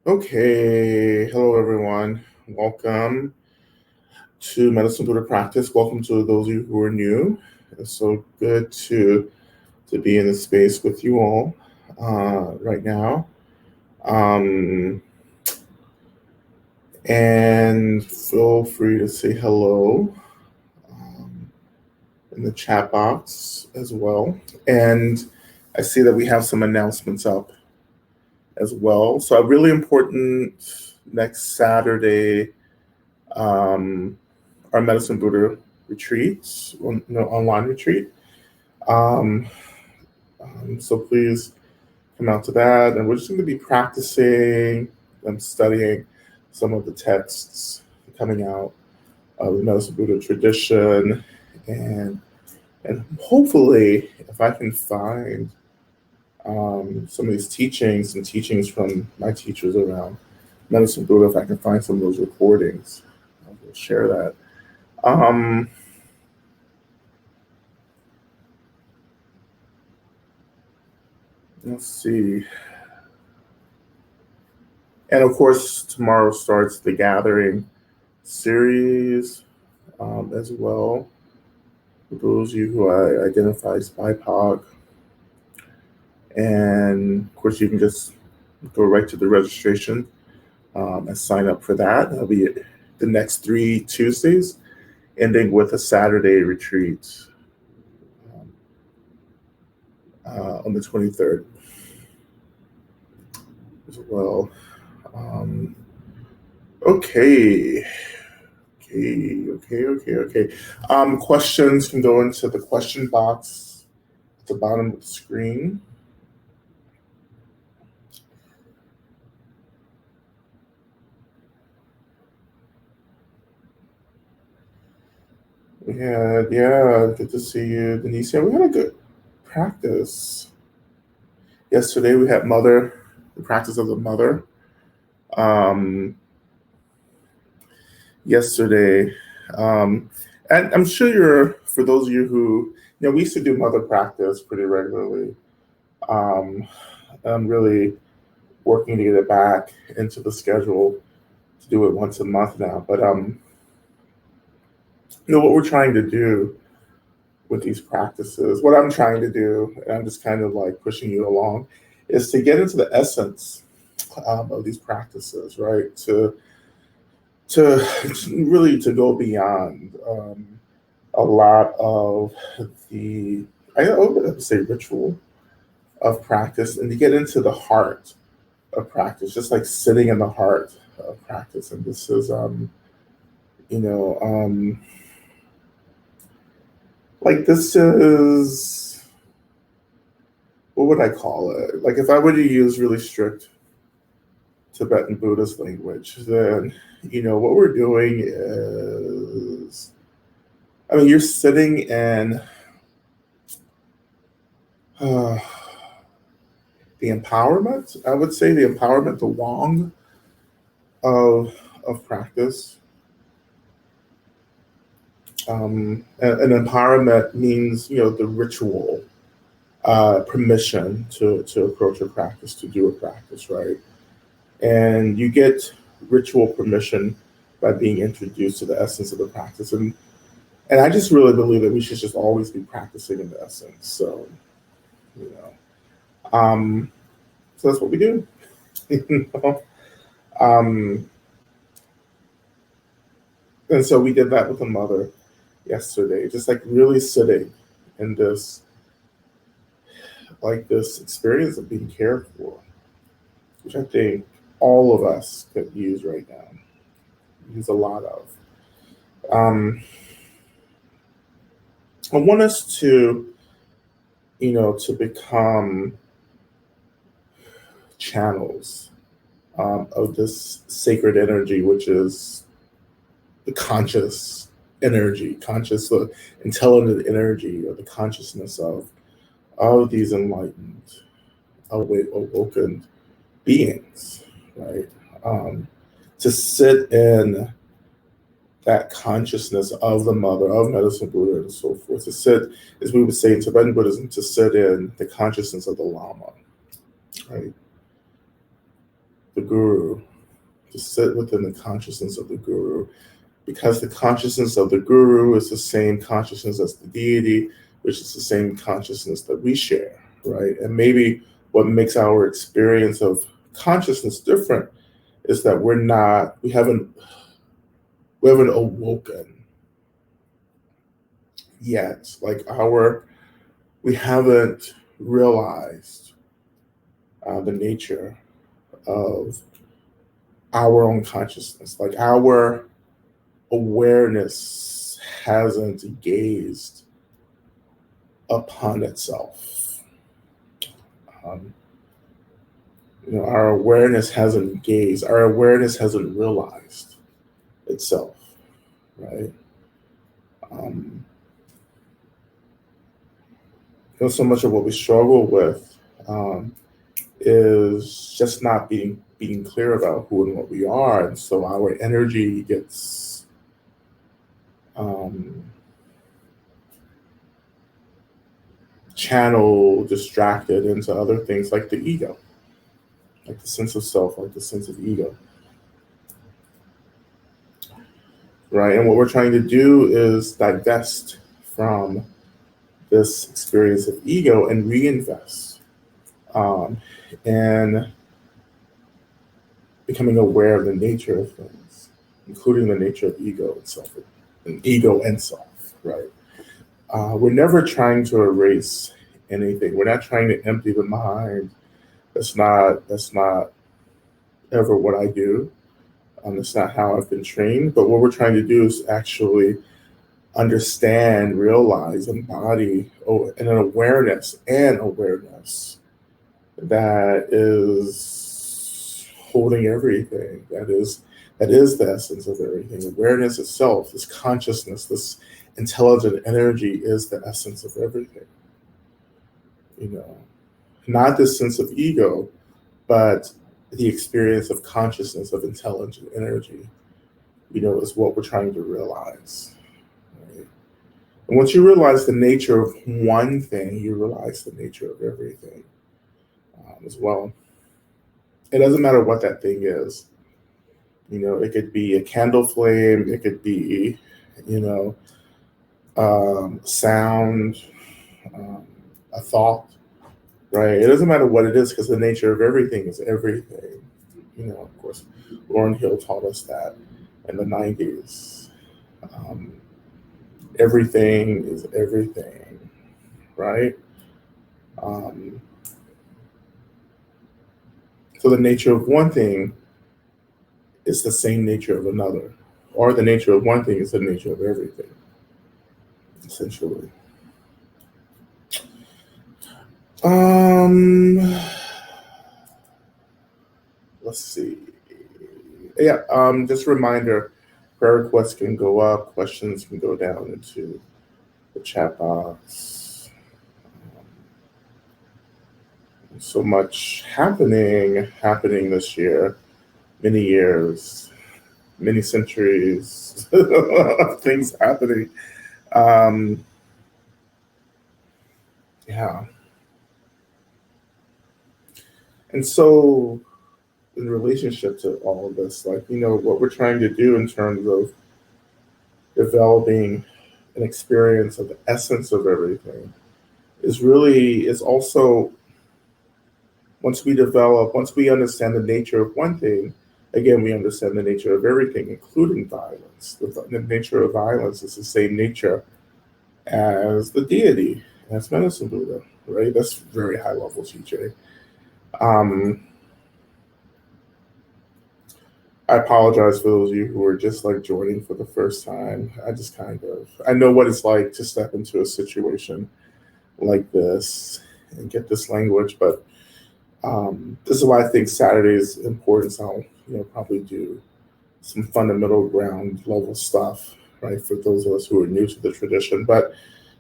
Okay, hello everyone. Welcome to Medicine Buddha Practice. Welcome to those of you who are new. It's so good to be in the space with you all right now. Um, and feel free to say hello um, in the chat box as well. And I see that we have some announcements up as well. So a really important next Saturday. Um, our Medicine Buddha retreats, online retreat. Um, so please come out to that. And we're just going to be practicing and studying some of the texts coming out of the Medicine Buddha tradition. And, and hopefully, if I can find some of these teachings and teachings from my teachers around Medicine Buddha, if I can find some of those recordings, I will share that. Let's see. And of course, tomorrow starts the Gathering series as well. For those of you who identify as BIPOC. And of course, you can just go right to the registration and sign up for that. That'll be the next 3 Tuesdays, ending with a Saturday retreat on the 23rd as well. Okay. Okay. Questions can go into the question box at the bottom of the screen. Yeah, good to see you, Denise. Yeah, we had a good practice. Yesterday we had the practice of the mother. Yesterday, and I'm sure for those of you who, we used to do mother practice pretty regularly. I'm really working to get it back into the schedule to do it once a month now. But what we're trying to do with these practices, what I'm trying to do, and I'm just kind of like pushing you along, is to get into the essence of these practices, right? To really to go beyond a lot of the, I would say, ritual of practice, and to get into the heart of practice, just like sitting in the heart of practice. And this is, you know, um, like this is, what would I call it? Like if I were to use really strict Tibetan Buddhist language, then what we're doing is, I mean, you're sitting in uh, the empowerment. I would say the empowerment, the Wong of practice. An empowerment means the ritual permission to approach a practice, to do a practice, right? And you get ritual permission by being introduced to the essence of the practice. And I just really believe that we should just always be practicing in the essence. So, you know, so that's what we do. you know? um, and so we did that with the mother yesterday, just like really sitting in this experience of being cared for, which I think all of us could use right now, use a lot of. I want us to become channels of this sacred energy, which is the conscious energy, conscious, intelligent energy, or the consciousness of these enlightened, awoken beings, right? To sit in that consciousness of the mother, of Medicine Buddha, and so forth. To sit, as we would say in Tibetan Buddhism, to sit in the consciousness of the Lama, right? the guru, to sit within the consciousness of the guru, because the consciousness of the guru is the same consciousness as the deity, which is the same consciousness that we share, right? And maybe what makes our experience of consciousness different is that we haven't awoken yet. We haven't realized the nature of our own consciousness. Like, our awareness hasn't gazed upon itself. Our awareness hasn't gazed, our awareness hasn't realized itself, right? So much of what we struggle with is just not being clear about who and what we are, and so our energy gets channeled, distracted into other things like the ego, like the sense of self, like the sense of ego, right? And what we're trying to do is divest from this experience of ego and reinvest in becoming aware of the nature of things, including the nature of ego itself, and ego and self, right? We're never trying to erase anything. We're not trying to empty the mind. That's not ever what I do. That's not how I've been trained. But what we're trying to do is actually understand, realize, embody, an awareness that is holding everything. That is the essence of everything. Awareness itself, this consciousness, this intelligent energy, is the essence of everything. Not this sense of ego, but the experience of consciousness, of intelligent energy, is what we're trying to realize. Right? And once you realize the nature of one thing, you realize the nature of everything as well. It doesn't matter what that thing is. It could be a candle flame, it could be, sound, a thought, right? It doesn't matter what it is, because the nature of everything is everything. Of course, Lauryn Hill taught us that in the 90s. Everything is everything, right? So the nature of one thing is the same nature of another, or the nature of one thing is the nature of everything, essentially. Let's see. Yeah, just a reminder, prayer requests can go up, questions can go down into the chat box. So much happening this year, many years, many centuries of things happening. Yeah. And so, in relationship to all of this, what we're trying to do in terms of developing an experience of the essence of everything is also, once we understand the nature of one thing, again, we understand the nature of everything, including violence. The nature of violence is the same nature as the deity, as Medicine Buddha, right? That's very high level teaching. I apologize for those of you who are just joining for the first time. I know what it's like to step into a situation like this and get this language, but this is why I think Saturday is important. So I'll probably do some fundamental ground level stuff, right, for those of us who are new to the tradition. But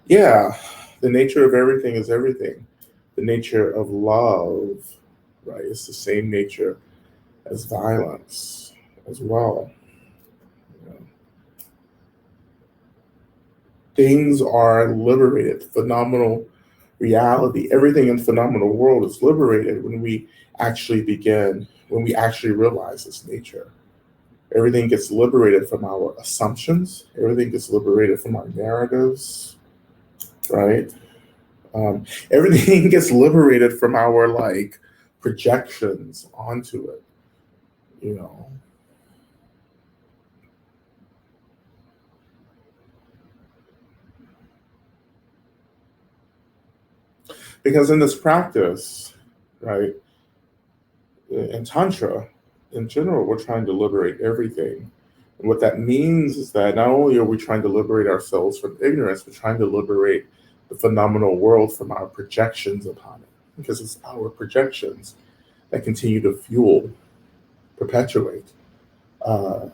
yeah, the nature of everything is everything. The nature of love, right, is the same nature as violence as well. Things are liberated. Phenomenal reality, everything in phenomenal world is liberated when we actually begin when we actually realize its nature. Everything gets liberated from our assumptions. Everything gets liberated from our narratives, right? Everything gets liberated from our like projections onto it, you know. Because in this practice, right, in Tantra, in general, we're trying to liberate everything. And what that means is that not only are we trying to liberate ourselves from ignorance, we're trying to liberate the phenomenal world from our projections upon it. Because it's our projections that continue to fuel, perpetuate uh,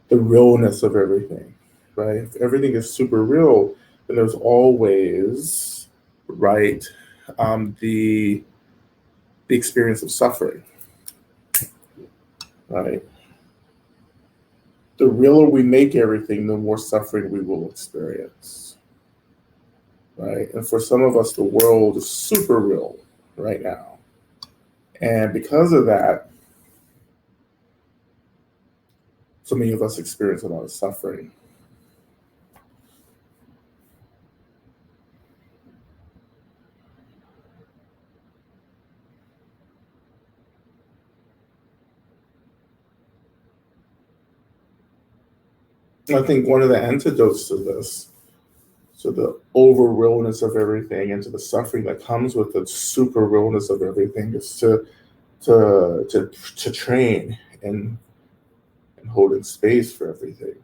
the realness of everything, right? If everything is super real, then there's always, right, the experience of suffering, right? The realer we make everything, the more suffering we will experience, right? And for some of us, the world is super real right now. And because of that, so many of us experience a lot of suffering. I think one of the antidotes to this, to the over realness of everything and to the suffering that comes with the super realness of everything, is to train and holding space for everything.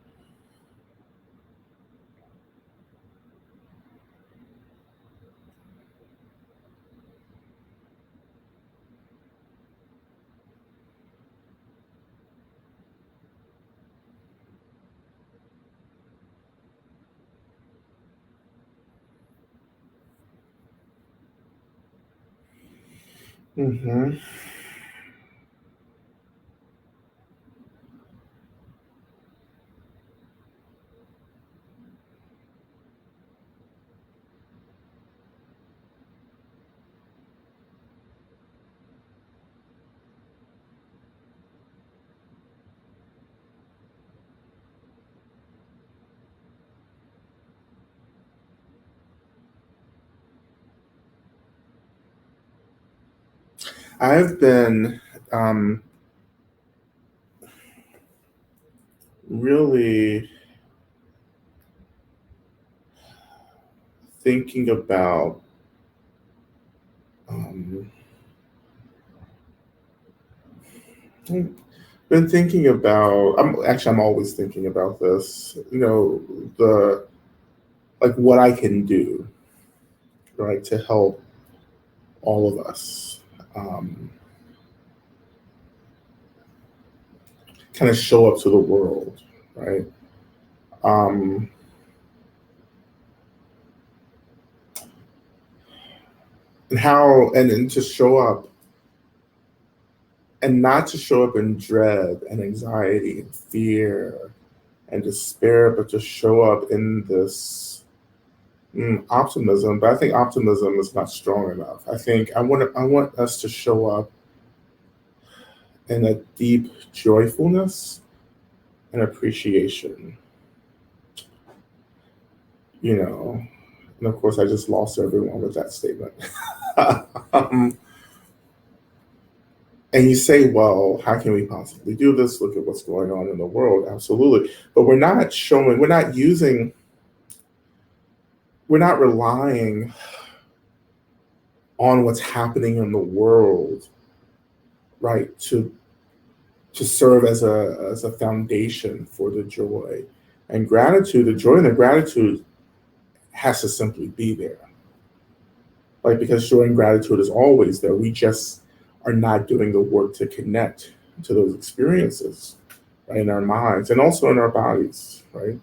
Mm-hmm. I've been really thinking about um, been thinking about I'm always thinking about this, you know, the like what I can do, right, to help all of us kind of show up to the world, right? Um, and how and to show up and not to show up in dread and anxiety and fear and despair, but to show up in this optimism. But I think optimism is not strong enough. I want us to show up in a deep joyfulness and appreciation. You know, and of course, I just lost everyone with that statement. um, and you say, well, how can we possibly do this? Look at what's going on in the world. Absolutely. But we're not relying on what's happening in the world, right, to serve as a foundation for the joy and gratitude. The joy and the gratitude has to simply be there, right? Because joy and gratitude is always there. We just are not doing the work to connect to those experiences, right, in our minds and also in our bodies, right?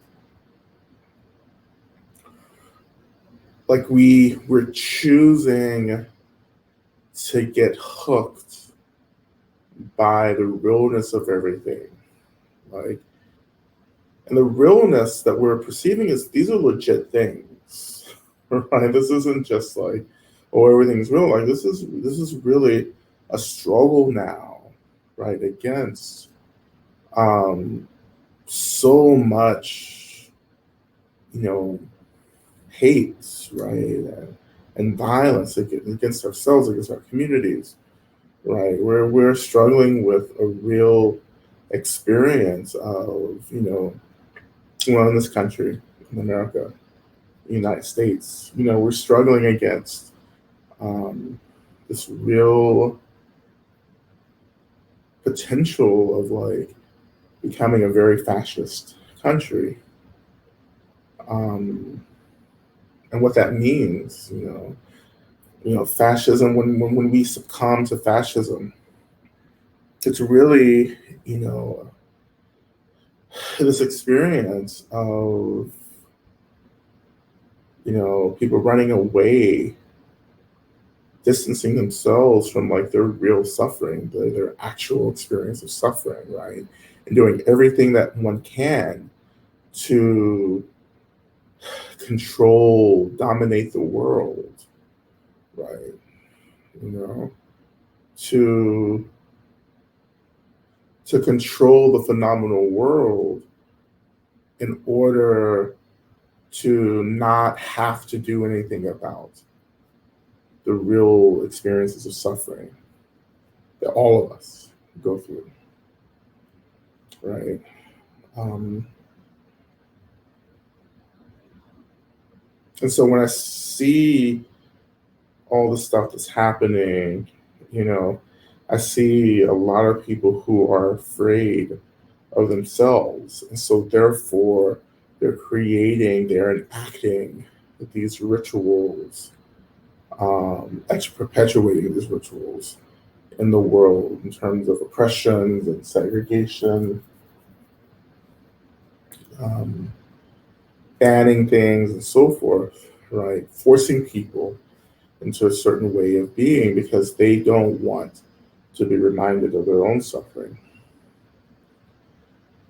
Like we're choosing to get hooked by the realness of everything, like, and the realness that we're perceiving is these are legit things, right? This isn't just like, oh, everything's real. Like this is really a struggle now, right, against um, so much, you know, hate, right, and violence against ourselves, against our communities, right? We're struggling with a real experience of, well, in this country, in America, the United States, we're struggling against um, this real potential of like becoming a very fascist country, um, and what that means, fascism. When we succumb to fascism, it's really, you know, this experience of, people running away, distancing themselves from like their real suffering, their actual experience of suffering, right? And doing everything that one can to control, dominate the world, right? You know, to to control the phenomenal world in order to not have to do anything about the real experiences of suffering that all of us go through, right? Um, and so when I see all the stuff that's happening, you know, I see a lot of people who are afraid of themselves. And so therefore, they're enacting these rituals, perpetuating these rituals in the world in terms of oppressions and segregation, um, banning things and so forth, right? Forcing people into a certain way of being because they don't want to be reminded of their own suffering.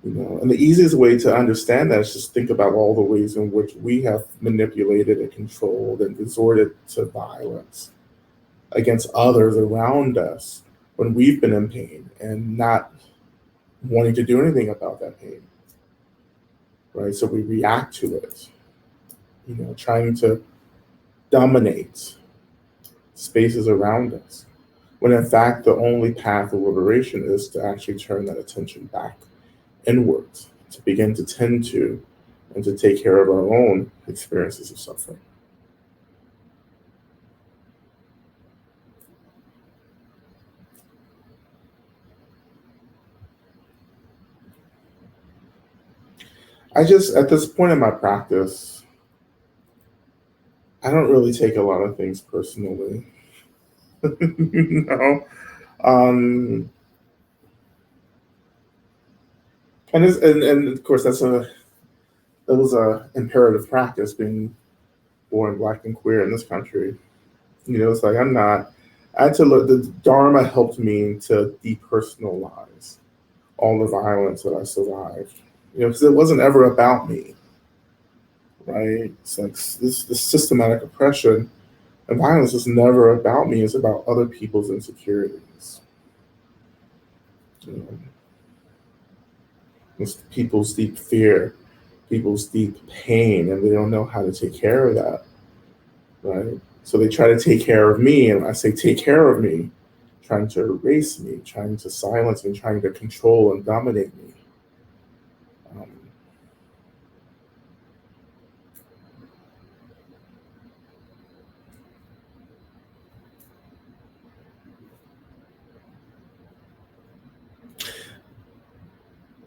And the easiest way to understand that is just think about all the ways in which we have manipulated and controlled and resorted to violence against others around us when we've been in pain and not wanting to do anything about that pain, right? So we react to it, trying to dominate spaces around us, when in fact the only path of liberation is to actually turn that attention back inwards, to begin to tend to and to take care of our own experiences of suffering. I just, at this point in my practice, I don't really take a lot of things personally. you know, um, and of course that was a imperative practice being born black and queer in this country. It's like I'm not. I had to look. The Dharma helped me to depersonalize all the violence that I survived. Because it wasn't ever about me, right? It's like this systematic oppression and violence is never about me. It's about other people's insecurities. You know, it's people's deep fear, people's deep pain, and they don't know how to take care of that, right? So they try to take care of me, and I say take care of me, trying to erase me, trying to silence me, trying to control and dominate me. Um,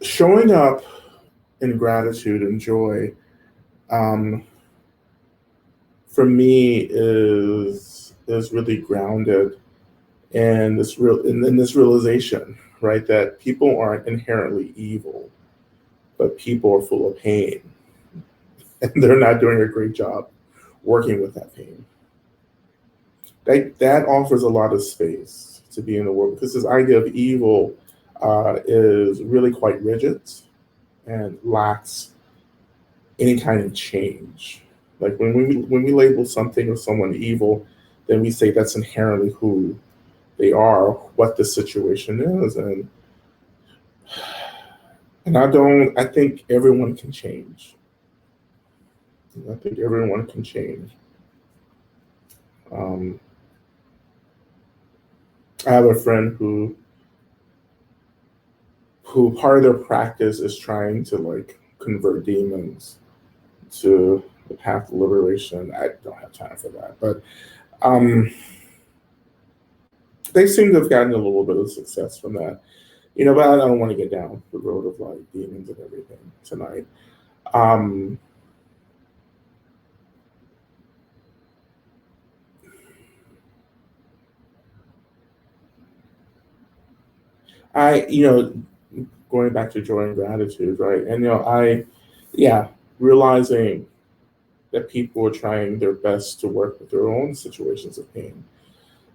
Showing up in gratitude and joy, um, for me is really grounded in this realization, right, that people aren't inherently evil, but people are full of pain, and they're not doing a great job working with that pain. That offers a lot of space to be in the world because this idea of evil is really quite rigid and lacks any kind of change. Like when we label something or someone evil, then we say that's inherently who they are, what the situation is, and I think everyone can change. I think everyone can change. I have a friend who part of their practice is trying to like convert demons to the path of liberation. I don't have time for that, but they seem to have gotten a little bit of success from that. But I don't want to get down the road of like demons and everything tonight. Going back to joy and gratitude, right? And realizing that people are trying their best to work with their own situations of pain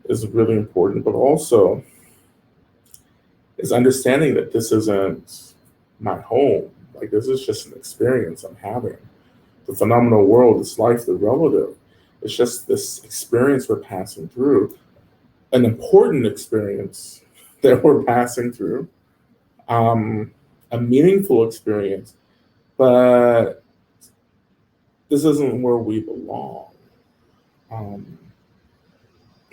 is really important, but also is understanding that this isn't my home. Like, this is just an experience I'm having. The phenomenal world is life, the relative. It's just this experience we're passing through, an important experience that we're passing through, a meaningful experience, but this isn't where we belong.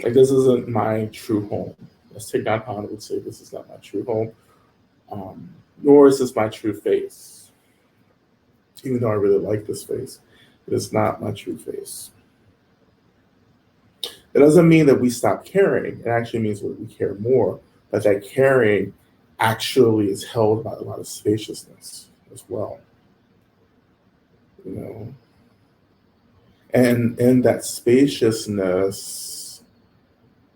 Like, this isn't my true home. As Thich Nhat Hanh would say, this is not my true home, nor is this my true face. Even though I really like this face, it is not my true face. It doesn't mean that we stop caring. It actually means that we care more, but that caring actually is held by a lot of spaciousness as well. And in that spaciousness,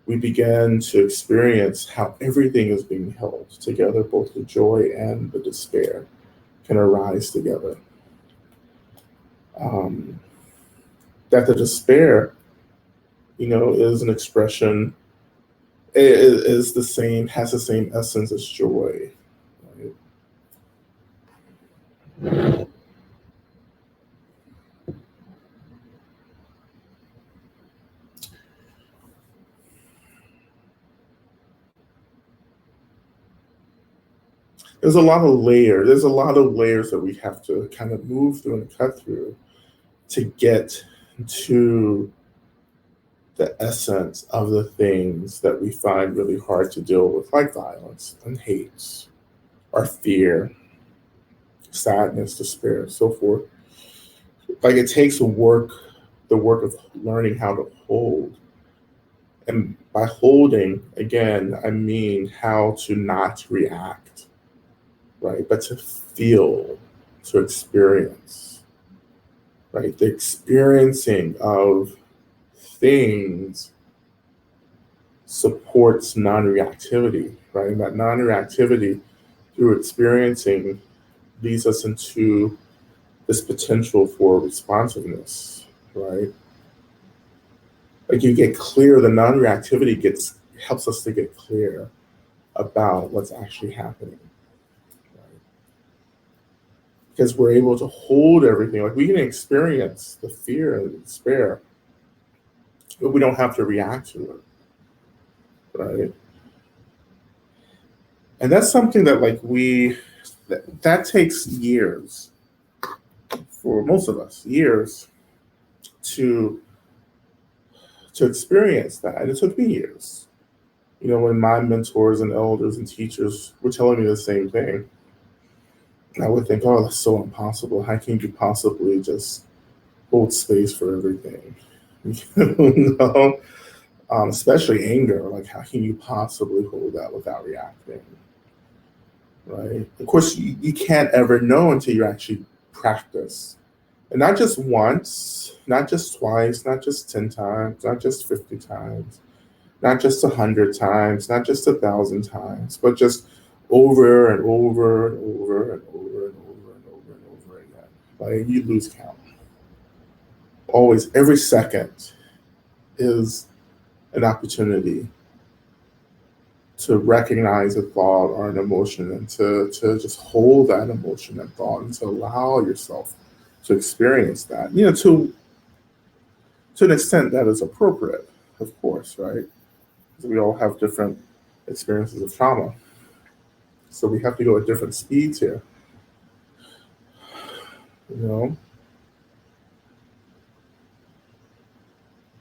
we begin to experience how everything is being held together, both the joy and the despair can arise together. That the despair, is an expression, has the same essence as joy. Right? There's a lot of layers that we have to kind of move through and cut through to get to the essence of the things that we find really hard to deal with, like violence and hate, or fear, sadness, despair, so forth. Like, it takes the work of learning how to hold. And by holding, again, I mean how to not react, right? But to feel, to experience, right? The experiencing of things supports non-reactivity, right? And that non-reactivity through experiencing leads us into this potential for responsiveness, right? Like, you get clear, the non-reactivity helps us to get clear about what's actually happening, right? Because we're able to hold everything. Like, we can experience the fear and the despair, but we don't have to react to it, right? And that's something that that takes years, for most of us, years to experience that. And it took me years. When my mentors and elders and teachers were telling me the same thing, I would think, oh, that's so impossible. How can you possibly just hold space for everything? Especially anger. Like, how can you possibly hold that without reacting? Right? Of course, you can't ever know until you actually practice. And not just once, not just twice, not just 10 times, not just 50 times, not just 100 times, not just 1,000 times, but just over and over and over and over and over and over and over again. Like, you lose count. Always, every second is an opportunity to recognize a thought or an emotion, and to just hold that emotion and thought, and to allow yourself to experience that, to an extent that is appropriate, of course, right? because we all have different experiences of trauma. So we have to go at different speeds here. You know,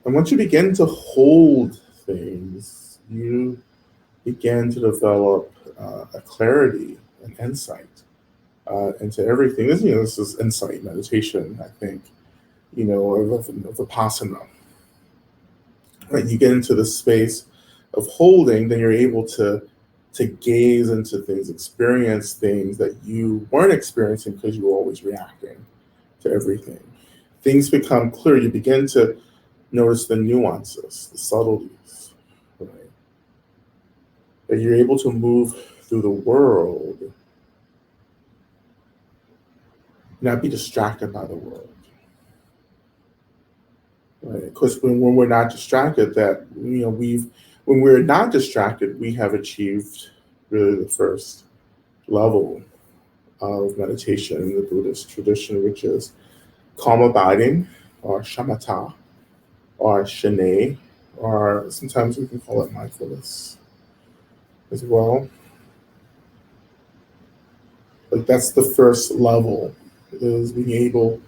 and once you begin to hold things, you begin to develop a clarity and insight into everything. This is insight meditation, I think, of vipassana. Right? You get into the space of holding, then you're able to gaze into things, experience things that you weren't experiencing because you were always reacting to everything. Things become clear. You begin to notice the nuances, the subtleties, right? That you're able to move through the world, not be distracted by the world. Right? Because when we're not distracted, when we're not distracted, we have achieved really the first level of meditation in the Buddhist tradition, which is calm abiding, or shamatha, or shane, or sometimes we can call it mindfulness as well. Like that's the first level, is being able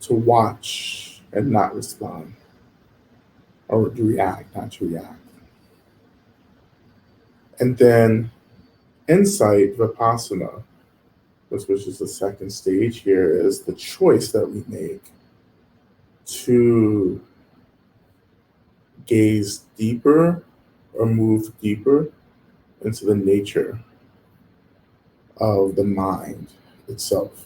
to watch and not respond, or to react, not to react. And then insight, vipassana, which is the second stage here, is the choice that we make to gaze deeper or move deeper into the nature of the mind itself.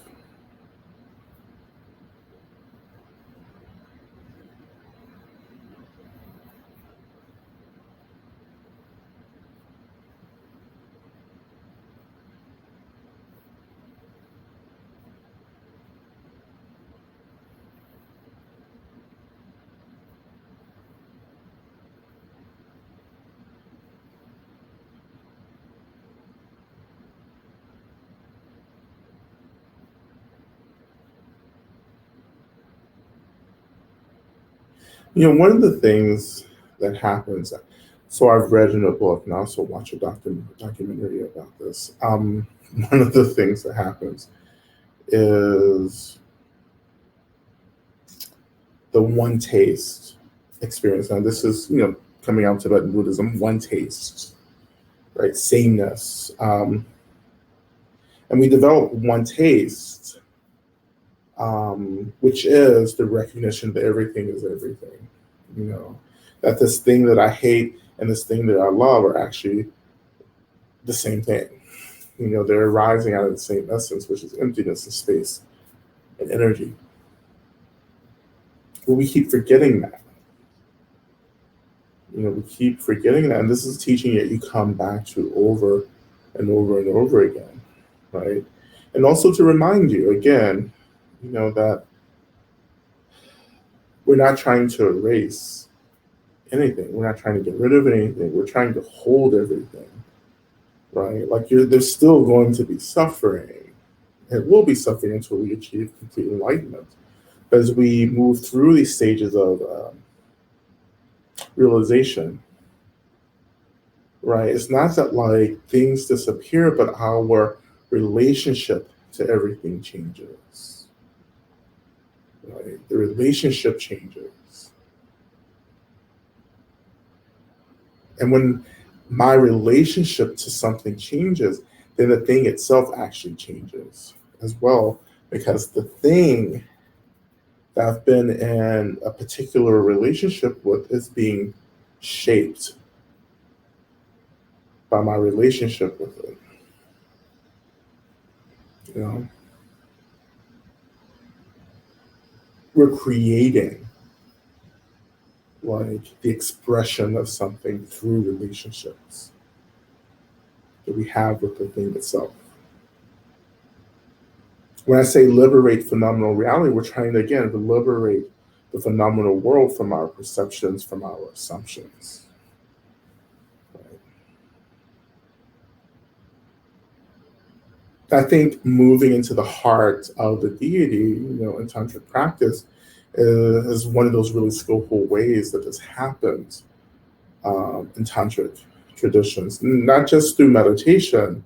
One of the things that happens, so I've read in a book and I also watch a documentary about this. One of the things that happens is the one taste experience. Now, this is, coming out to Tibetan Buddhism, one taste, right? Sameness. And we develop one taste, which is the recognition that everything is everything. That this thing that I hate and this thing that I love are actually the same thing. They're arising out of the same essence, which is emptiness and space and energy. But we keep forgetting that. We keep forgetting that. And this is teaching that you come back to over and over and over again, right? And also to remind you again, that we're not trying to erase anything. We're not trying to get rid of anything. We're trying to hold everything, right? Like there's still going to be suffering. It will be suffering until we achieve complete enlightenment. As we move through these stages of realization, right? It's not that like things disappear, but our relationship to everything changes, right? The relationship changes. And when my relationship to something changes, then the thing itself actually changes as well, because the thing that I've been in a particular relationship with is being shaped by my relationship with it. We're creating like the expression of something through relationships that we have with the thing itself. When I say liberate phenomenal reality, we're trying to, again, to liberate the phenomenal world from our perceptions, from our assumptions. Right? I think moving into the heart of the deity, in tantric practice, is one of those really skillful ways that this happens. in tantric traditions, not just through meditation,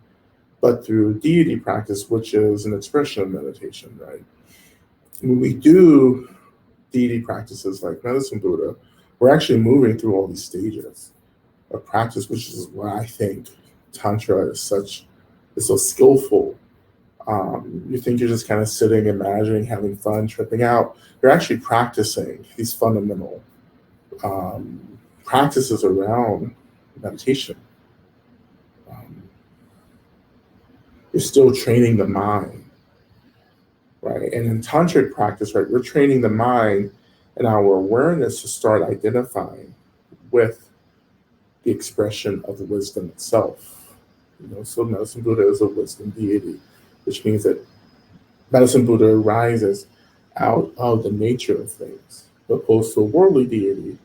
but through deity practice, which is an expression of meditation, right? When we do deity practices like Medicine Buddha, we're actually moving through all these stages of practice, which is why I think Tantra is so skillful. You think you're just kind of sitting, imagining, having fun, tripping out. You're actually practicing these fundamental practices around meditation. You're still training the mind, right? And in tantric practice, right, we're training the mind and our awareness to start identifying with the expression of the wisdom itself. So Medicine Buddha is a wisdom deity, which means that Medicine Buddha arises out of the nature of things, opposed to a worldly deity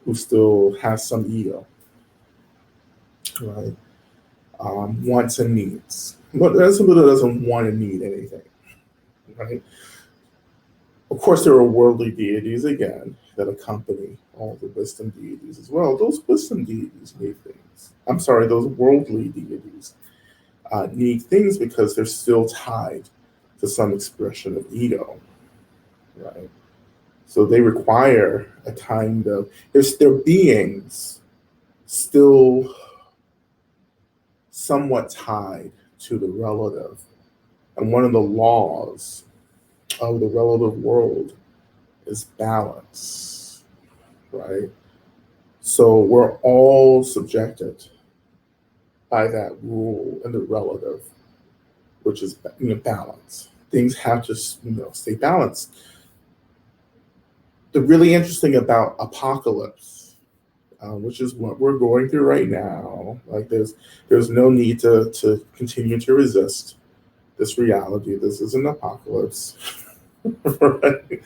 who still has some ego, right? Wants and needs. But Medicine Buddha doesn't want and need anything, right? Of course, there are worldly deities again that accompany all the wisdom deities as well. Those wisdom deities need things. I'm sorry, those worldly deities need things because they're still tied to some expression of ego, right? So they require a kind of, their beings still somewhat tied to the relative. And one of the laws of the relative world is balance, right? So we're all subjected by that rule in the relative, which is balance. Things have to stay balanced. The really interesting about apocalypse, which is what we're going through right now, like there's no need to continue to resist this reality. This is an apocalypse, right?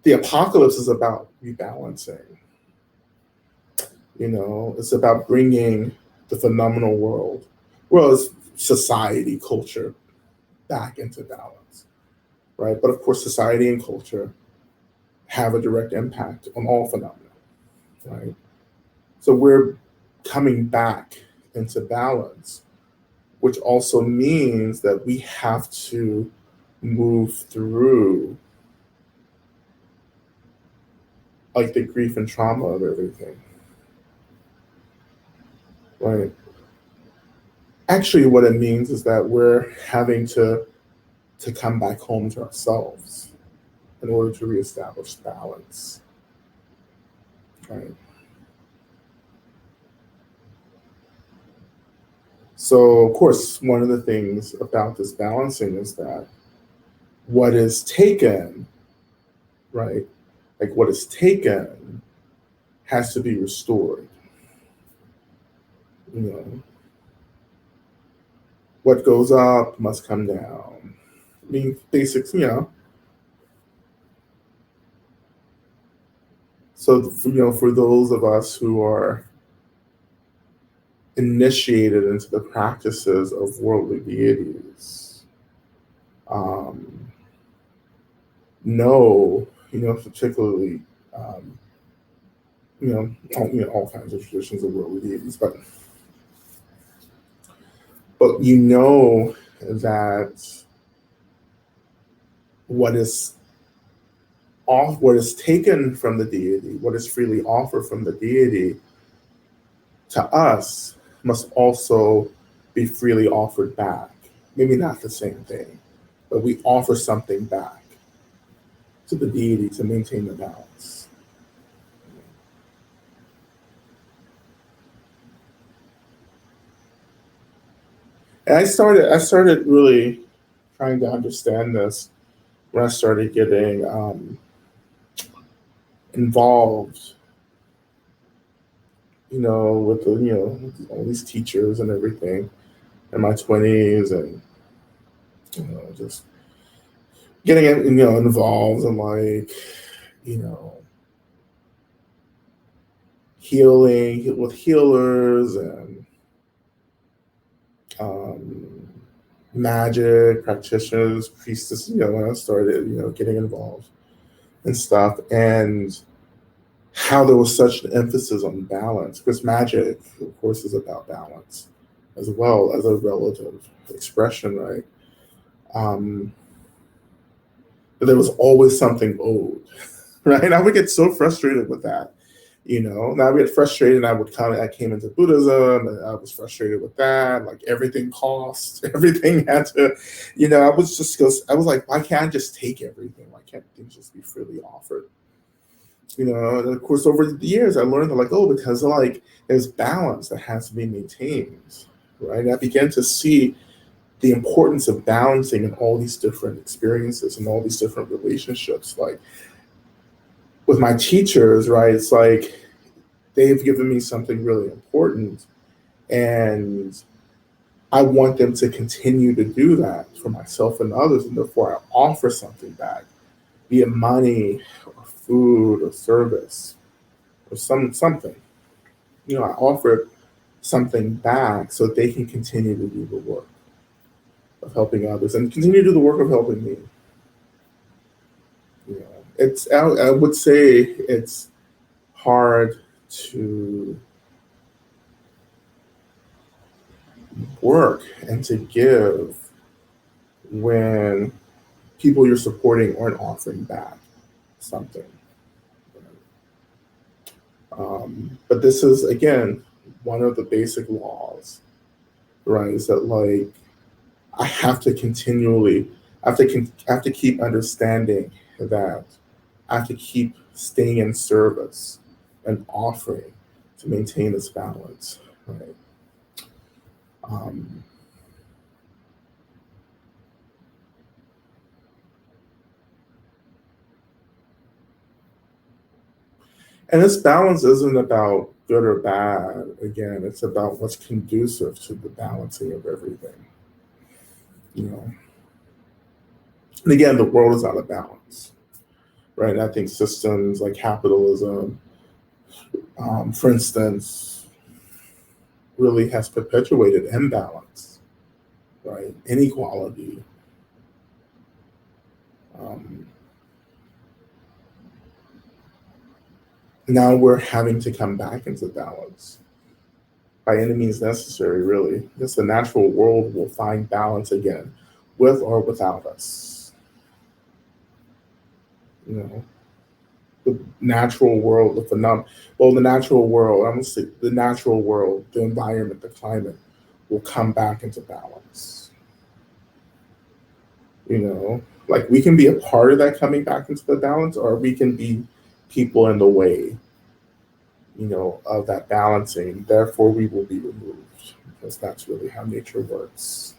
The apocalypse is about rebalancing. It's about bringing the phenomenal world, well, as society, culture, back into balance, right? But of course, society and culture have a direct impact on all phenomena, right? So we're coming back into balance, which also means that we have to move through like the grief and trauma of everything, right? Actually, what it means is that we're having to come back home to ourselves in order to reestablish balance, right? So, of course, one of the things about this balancing is that what is taken, right? Like what is taken has to be restored. What goes up must come down. I mean, basics, So, for those of us who are initiated into the practices of worldly deities, know, particularly, all kinds of traditions of worldly deities, but that what is taken from the deity, what is freely offered from the deity to us must also be freely offered back. Maybe not the same thing, but we offer something back to the deity to maintain the balance. And I started really trying to understand this when I started getting involved, with with all these teachers and everything in my 20s, and just getting involved in like healing with healers and magic practitioners, priestesses. When I started getting involved and stuff, and how there was such an emphasis on balance, because magic, of course, is about balance as well as a relative expression, right? Um, but there was always something owed, right? I would get so frustrated with that. And I would get frustrated, and I came into Buddhism, and I was frustrated with that. Like everything cost, everything had to, I was like, why can't I just take everything? Why can't things just be freely offered? And of course, over the years, I learned that, like, oh, because like there's balance that has to be maintained, right? And I began to see the importance of balancing in all these different experiences and all these different relationships. Like with my teachers, right? It's like they've given me something really important, and I want them to continue to do that for myself and others, and therefore I offer something back, be it money or food or service or something. I offer something back so they can continue to do the work of helping others and continue to do the work of helping me. I would say it's hard to work and to give when people you're supporting aren't offering back something. But this is, again, one of the basic laws, right? Is that like I have to continually, I have to keep understanding that I have to keep staying in service and offering to maintain this balance, right? Um, and this balance isn't about good or bad. Again, it's about what's conducive to the balancing of everything. You know, and again, the world is out of balance, right? And I think systems like capitalism, for instance, really has perpetuated imbalance, right? Inequality. Um, Now we're having to come back into balance by any means necessary, really. Because the natural world will find balance again, with or without us. You know, the natural world, the natural world, I'm gonna say the natural world, the environment, the climate will come back into balance. Like we can be a part of that coming back into the balance, or we can be people in the way, of that balancing. Therefore, we will be removed because that's really how nature works.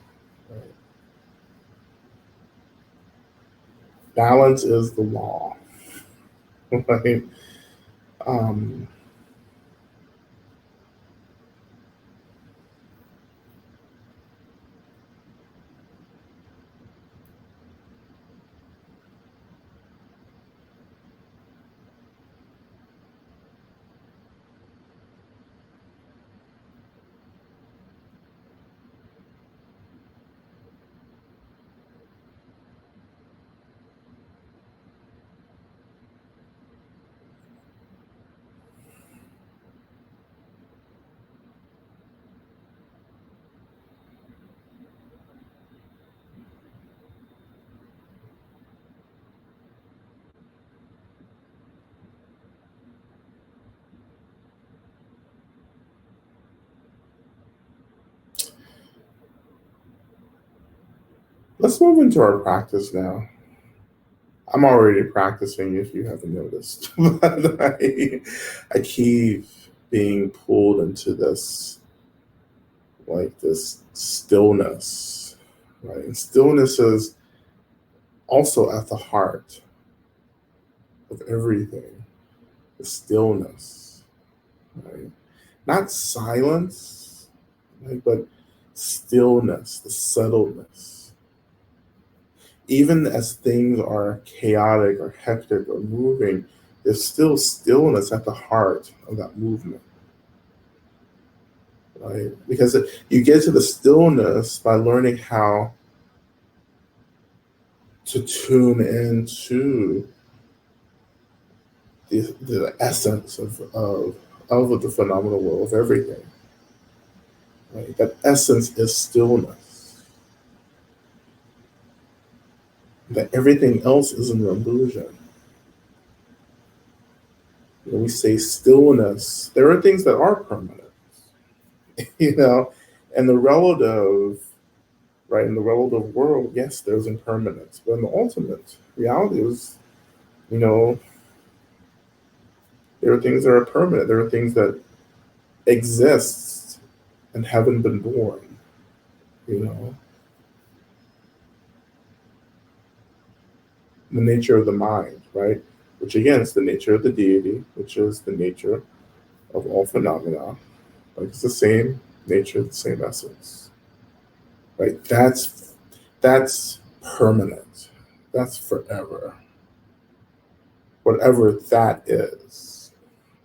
Right? Balance is the law. Right? Um, let's move into our practice now. I'm already practicing, if you haven't noticed, but I keep being pulled into this stillness, right? And stillness is also at the heart of everything. The stillness, right? Not silence, right? But stillness, the subtleness. Even as things are chaotic or hectic or moving, there's still stillness at the heart of that movement, right? Because you get to the stillness by learning how to tune into the essence of the phenomenal world of everything. Right? That essence is stillness. That everything else is an illusion. When we say stillness, there are things that are permanent, you know, and the relative, right, in the relative world, yes, there's impermanence, but in the ultimate reality is, you know, there are things that are permanent. There are things that exist and haven't been born, you know. The nature of the mind, right? Which again is the nature of the deity, which is the nature of all phenomena. Like it's the same nature, the same essence. Right? That's permanent. That's forever. Whatever that is,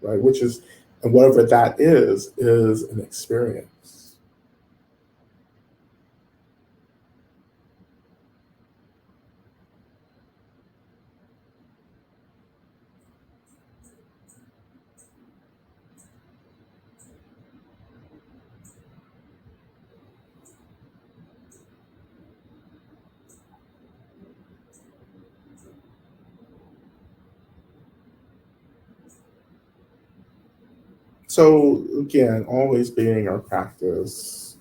right? Which is and whatever that is an experience. So again, always being our practice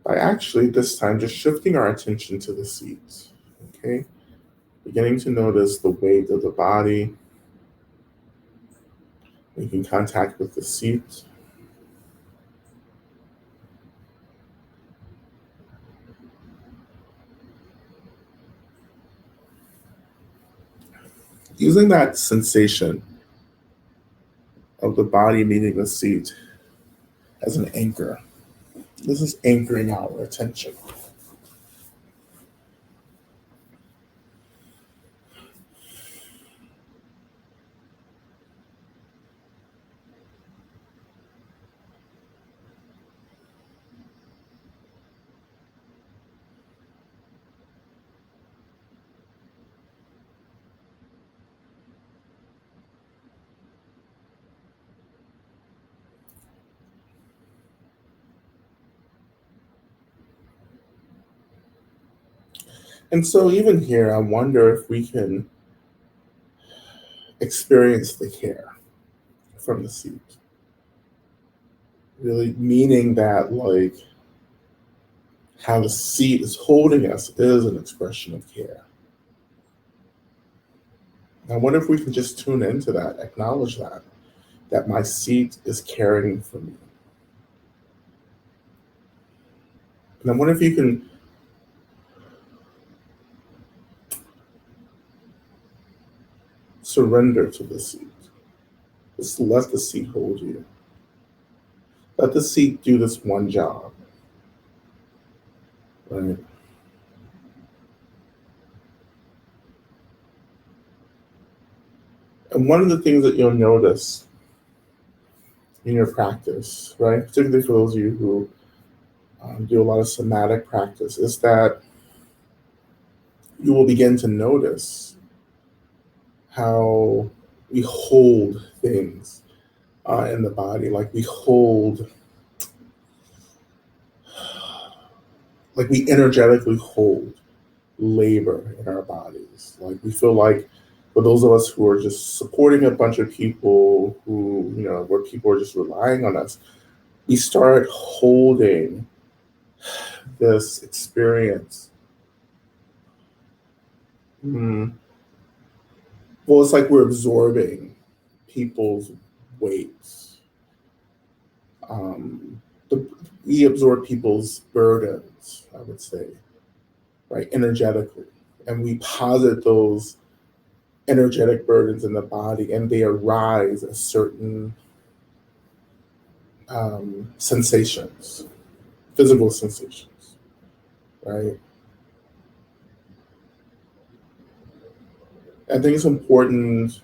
by actually this time just shifting our attention to the seat. Okay, beginning to notice the weight of the body, making contact with the seat, using that sensation of the body meeting the seat as an anchor. This is anchoring our attention. And so, even here, I wonder if we can experience the care from the seat. Really meaning that, like, how the seat is holding us is an expression of care. I wonder if we can just tune into that, acknowledge that my seat is caring for me. And I wonder if you can surrender to the seat. Just let the seat hold you. Let the seat do this one job, right? And one of the things that you'll notice in your practice, right, particularly for those of you who do a lot of somatic practice, is that you will begin to notice how we hold things in the body, like we energetically hold labor in our bodies. Like we feel like for those of us who are just supporting a bunch of people who, where people are just relying on us, we start holding this experience. Mm. Well, it's like we're absorbing people's weights. Um, we absorb people's burdens, I would say, right, energetically. And we posit those energetic burdens in the body, and they arise as certain sensations, physical sensations, right? I think it's important,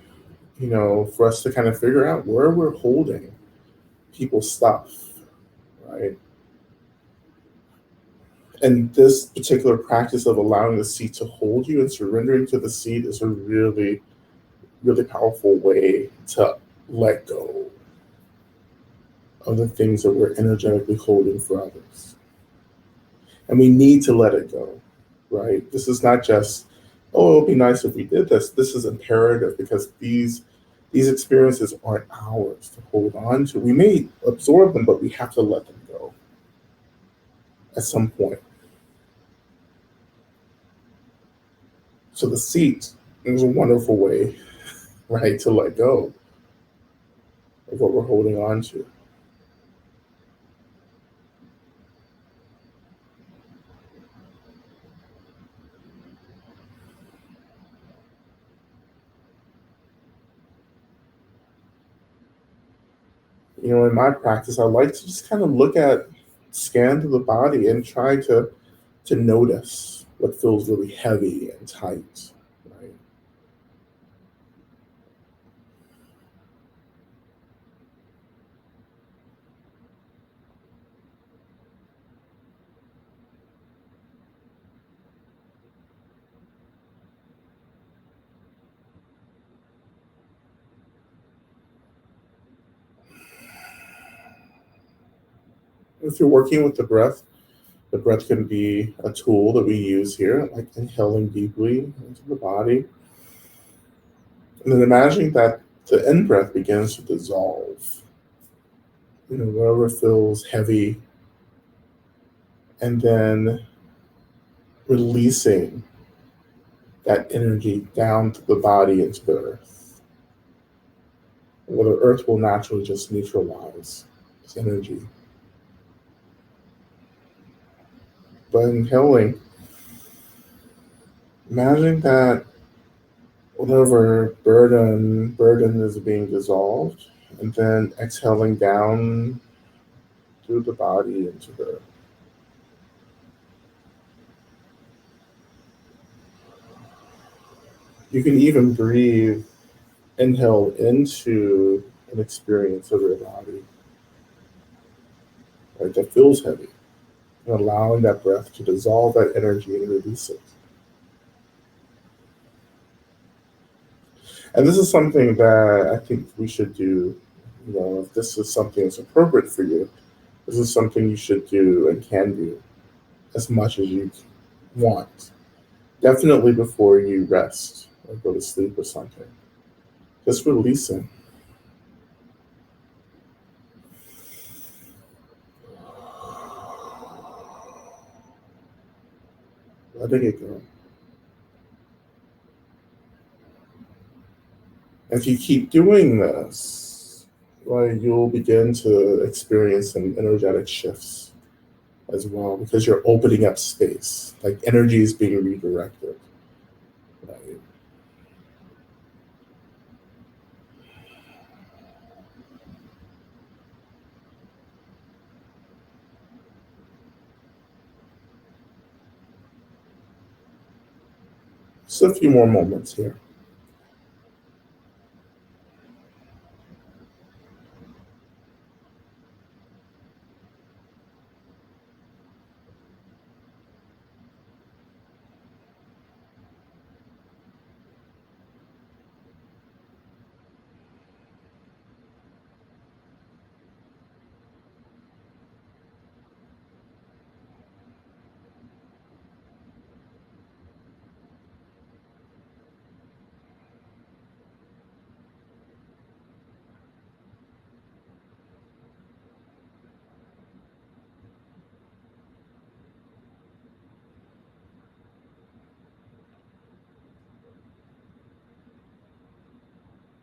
for us to kind of figure out where we're holding people's stuff, right? And this particular practice of allowing the seat to hold you and surrendering to the seat is a really, really powerful way to let go of the things that we're energetically holding for others. And we need to let it go, right? This is not just, oh, it would be nice if we did this. This is imperative because these experiences aren't ours to hold on to. We may absorb them, but we have to let them go at some point. So the seat is a wonderful way, right, to let go of what we're holding on to. In my practice, I like to just kind of scan through the body and try to notice what feels really heavy and tight, right? If you're working with the breath can be a tool that we use here, like inhaling deeply into the body. And then imagining that the in breath begins to dissolve, wherever feels heavy, and then releasing that energy down to the body into the earth. Where the earth will naturally just neutralize this energy. But inhaling, imagine that whatever burden is being dissolved, and then exhaling down through the body into the earth. You can even breathe, inhale into an experience of your body, right, that feels heavy, and allowing that breath to dissolve that energy and release it. And this is something that I think we should do. If this is something that's appropriate for you, this is something you should do and can do as much as you want. Definitely before you rest or go to sleep or something. Just releasing. Letting it go. If you keep doing this, right, you'll begin to experience some energetic shifts as well because you're opening up space. Like energy is being redirected. Right? Just a few more moments here.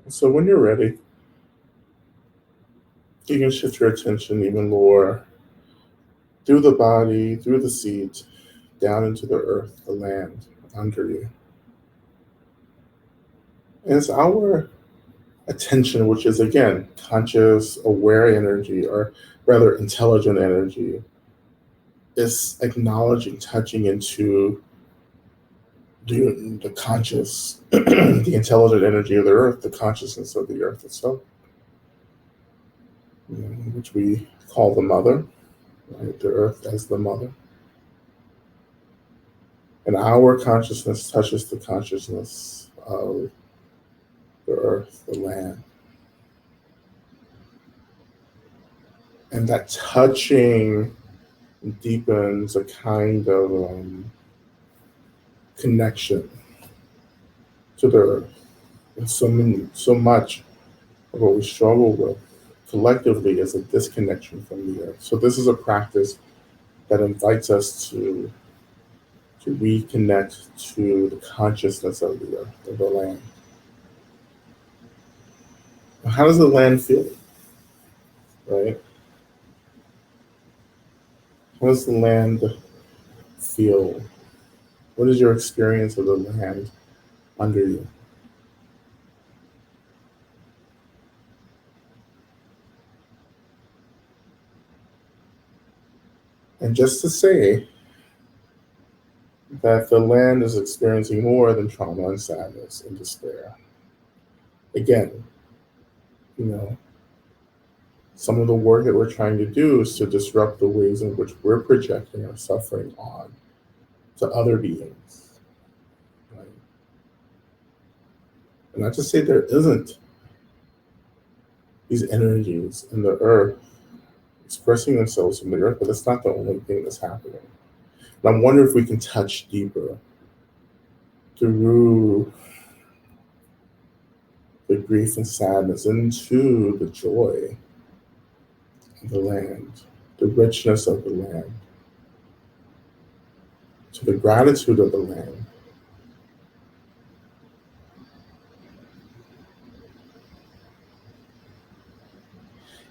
So when you're ready, you can shift your attention even more through the body, through the seat, down into the earth, the land under you. And it's our attention, which is again conscious, aware energy, or rather intelligent energy, is acknowledging, touching into the conscious, the intelligent energy of the earth, the consciousness of the earth itself, which we call the mother, right? The earth as the mother. And our consciousness touches the consciousness of the earth, the land. And that touching deepens a kind of connection to the earth. And so much of what we struggle with collectively is a disconnection from the earth. So this is a practice that invites us to reconnect to the consciousness of the earth, of the land. How does the land feel, right? How does the land feel? What is your experience of the land under you? And just to say that the land is experiencing more than trauma and sadness and despair. Again, you know, some of the work that we're trying to do is to disrupt the ways in which we're projecting our suffering on to other beings. Right? And not to say there isn't these energies in the earth expressing themselves in the earth, but that's not the only thing that's happening. And I wonder if we can touch deeper through the grief and sadness into the joy of the land, the richness of the land, to the gratitude of the land.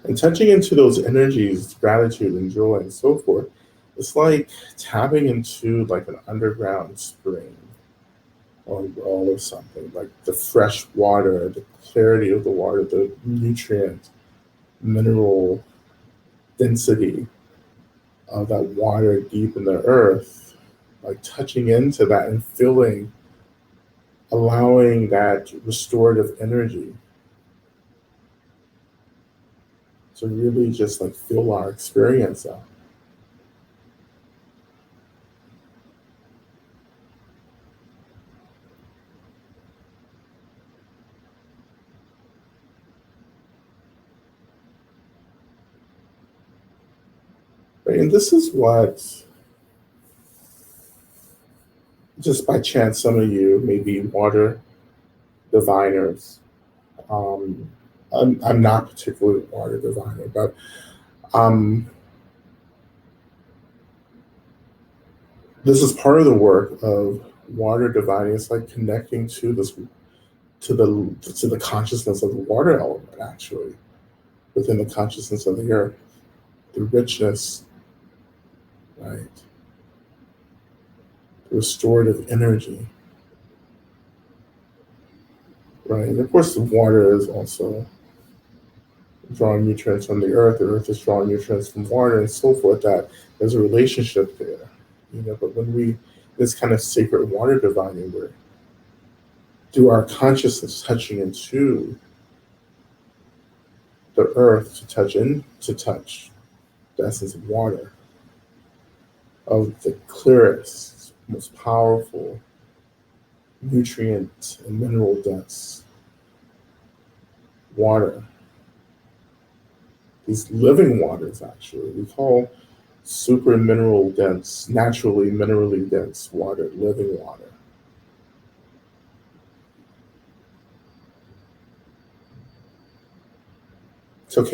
And touching into those energies, gratitude and joy and so forth, it's like tapping into like an underground spring or a well or something, like the fresh water, the clarity of the water, the nutrient, mineral density of that water deep in the earth, like touching into that and feeling, allowing that restorative energy to really just like feel our experience of. Right? And this is what, just by chance, some of you may be water diviners. Um, I'm not particularly a water diviner, but um, this is part of the work of water divining. It's like connecting to this, to the consciousness of the water element, actually, within the consciousness of the earth, the richness, right? The restorative energy, right? And of course, the water is also drawing nutrients from the earth is drawing nutrients from water, and so forth, that there's a relationship there. But when we, this kind of sacred water divining, where through our consciousness touching into the earth to touch the essence of water, of the clearest, most powerful, nutrient and mineral dense water. These living waters, actually, we call super mineral dense, naturally minerally dense water, living water. So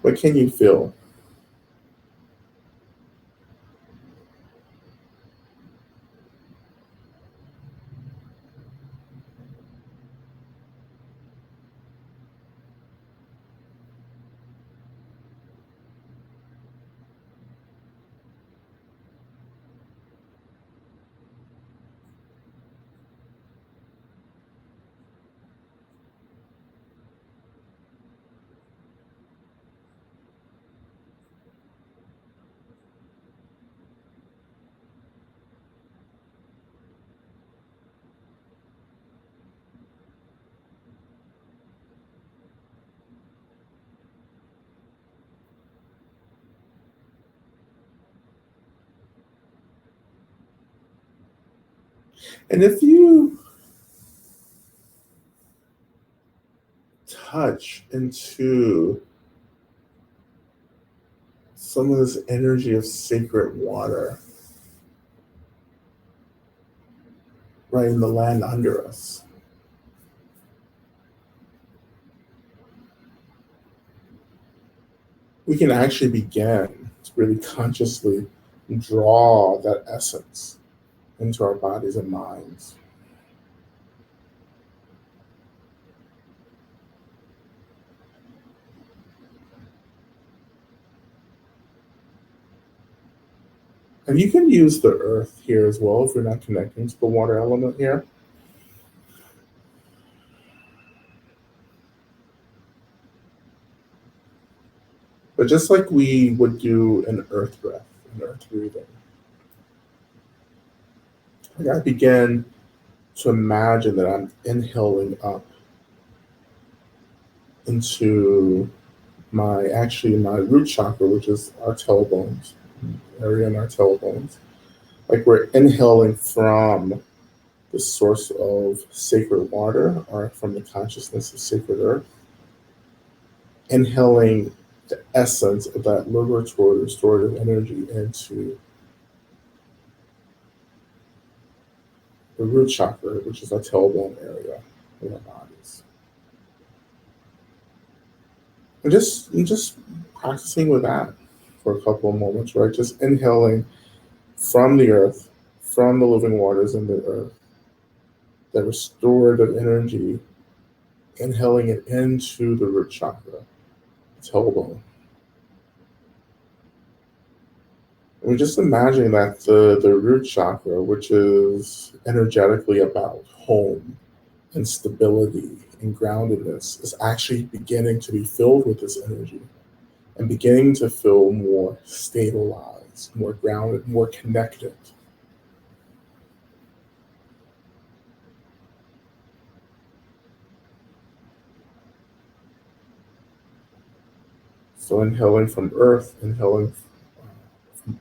what can you feel? And if you touch into some of this energy of sacred water right in the land under us, we can actually begin to really consciously draw that essence into our bodies and minds. And you can use the earth here as well if you're not connecting to the water element here. But just like we would do an earth breath, an earth breathing, I begin to imagine that I'm inhaling up into my root chakra, which is our tailbones, area in our tailbones. Like we're inhaling from the source of sacred water or from the consciousness of sacred earth, inhaling the essence of that liberatory, restorative energy into the root chakra, which is our tailbone area in our bodies. And just practicing with that for a couple of moments, right? Just inhaling from the earth, from the living waters in the earth, that restorative energy, inhaling it into the root chakra, tailbone. And we're just imagining that the root chakra, which is energetically about home and stability and groundedness, is actually beginning to be filled with this energy and beginning to feel more stabilized, more grounded, more connected. So inhaling from earth, inhaling from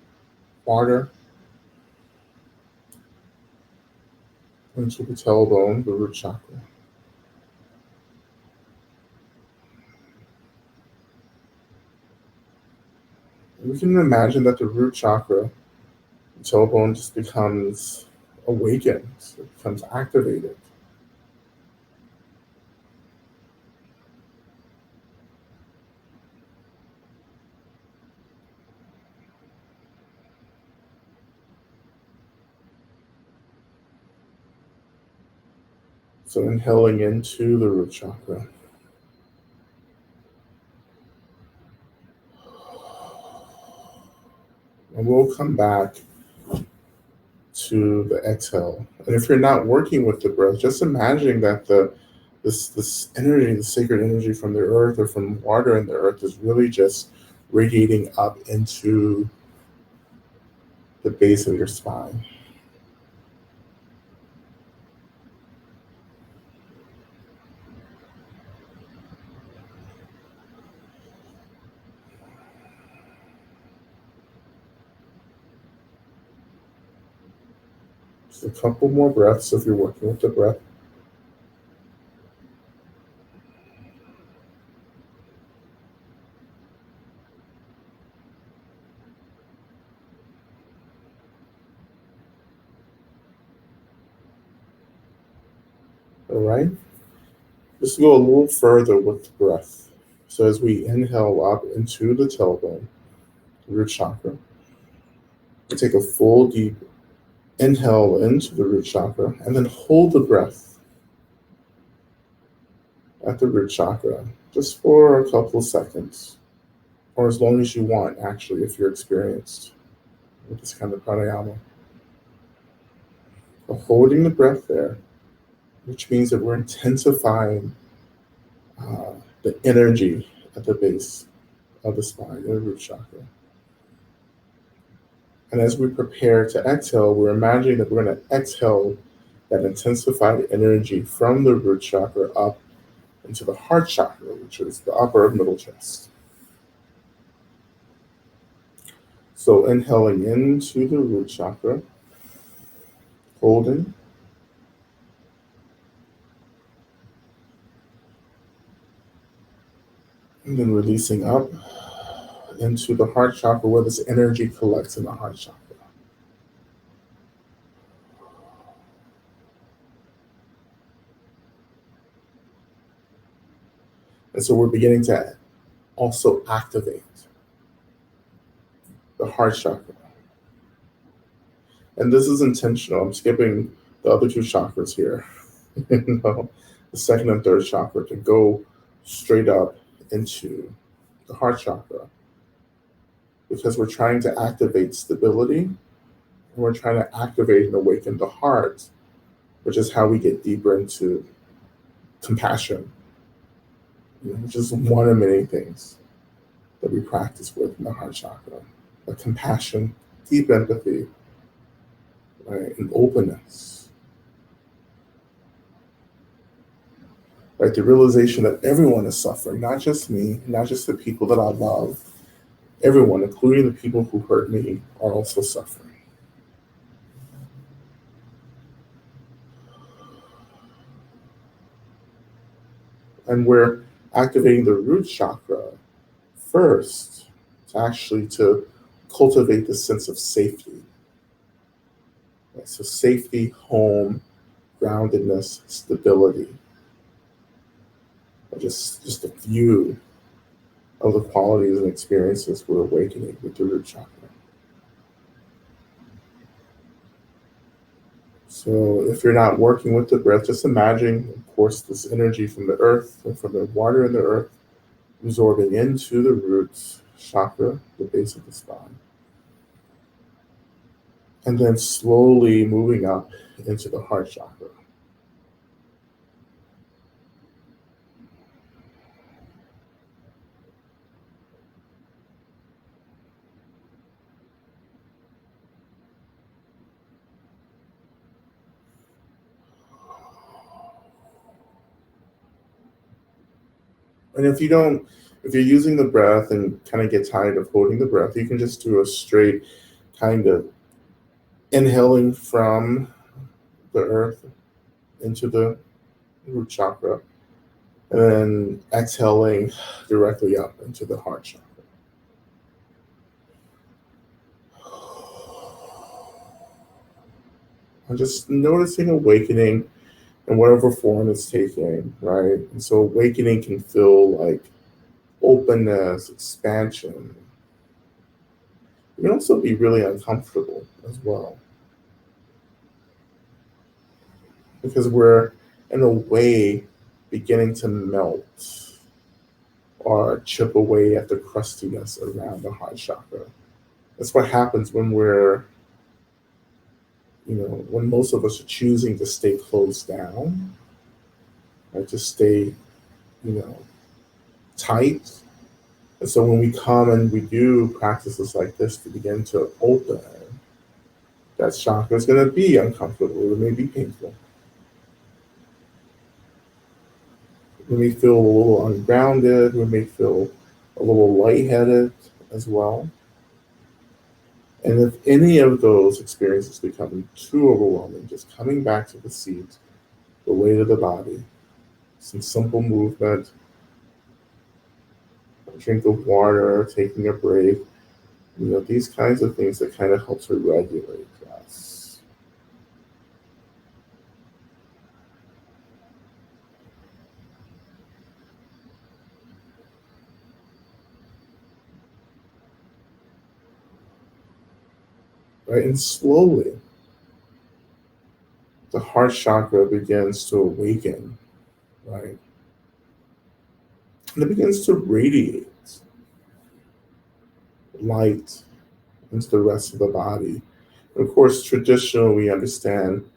water into the tailbone, the root chakra. And we can imagine that the root chakra, the tailbone, just becomes awakened, it becomes activated. So inhaling into the root chakra. And we'll come back to the exhale. And if you're not working with the breath, just imagining that this energy, the sacred energy from the earth or from water in the earth is really just radiating up into the base of your spine. Just a couple more breaths if you're working with the breath. All right. Just go a little further with the breath. So as we inhale up into the tailbone, root chakra, we take a full deep inhale into the root chakra and then hold the breath at the root chakra just for a couple of seconds, or as long as you want, actually, if you're experienced with this kind of pranayama. But holding the breath there, which means that we're intensifying the energy at the base of the spine, the root chakra. And as we prepare to exhale, we're imagining that we're going to exhale that intensified energy from the root chakra up into the heart chakra, which is the upper middle chest. So inhaling into the root chakra, holding, And then releasing up into the heart chakra where this energy collects in the heart chakra. And so we're beginning to also activate the heart chakra. And this is intentional. I'm skipping the other two chakras here. The second and third chakra to go straight up into the heart chakra because we're trying to activate stability and we're trying to activate and awaken the heart, which is how we get deeper into compassion, which is one of many things that we practice with in the heart chakra. Like compassion, deep empathy, right, and openness. Right, the realization that everyone is suffering, not just me, not just the people that I love, everyone, including the people who hurt me, are also suffering. And we're activating the root chakra first to cultivate the sense of safety. Right? So safety, home, groundedness, stability. Just a few of the qualities and experiences we're awakening with the root chakra. So if you're not working with the breath, just imagine, of course, this energy from the earth and from the water in the earth absorbing into the root chakra, the base of the spine, and then slowly moving up into the heart chakra. And if you're using the breath and kind of get tired of holding the breath, you can just do a straight kind of inhaling from the earth into the root chakra, and then exhaling directly up into the heart chakra. And just noticing awakening in whatever form it's taking, right? And so awakening can feel like openness, expansion. It can also be really uncomfortable as well because we're, in a way, beginning to melt or chip away at the crustiness around the heart chakra. That's what happens when when most of us are choosing to stay closed down, or to stay, tight. And so when we come and we do practices like this to begin to open, that chakra is going to be uncomfortable. It may be painful. We may feel a little ungrounded. We may feel a little lightheaded as well. And if any of those experiences become too overwhelming, just coming back to the seat, the weight of the body, some simple movement, a drink of water, taking a break, these kinds of things that kind of help to regulate us. Right? And slowly, the heart chakra begins to awaken, right? And it begins to radiate light into the rest of the body. And of course, traditionally, we understand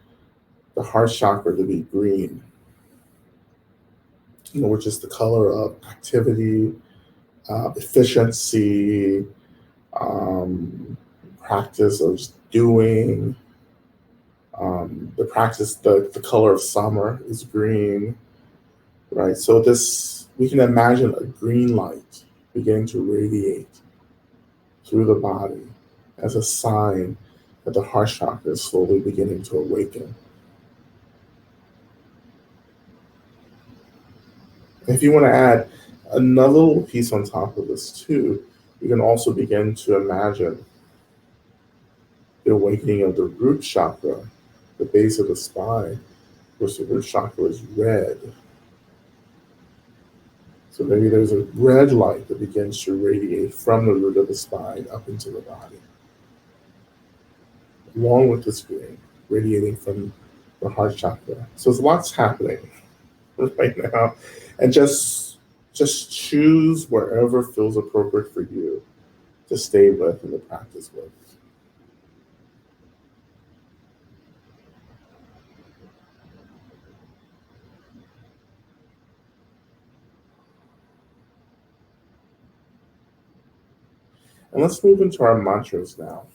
the heart chakra to be green, which is the color of activity, efficiency, practice of doing. The color of summer is green, right? So we can imagine a green light beginning to radiate through the body as a sign that the heart chakra is slowly beginning to awaken. If you want to add Another little piece on top of this too, you can also begin to imagine the awakening of the root chakra, the base of the spine, which the root chakra is red. So maybe there's a red light that begins to radiate from the root of the spine up into the body, along with this green radiating from the heart chakra. So there's lots happening right now, and just choose wherever feels appropriate for you to stay with and to practice with. And let's move into our mantras now.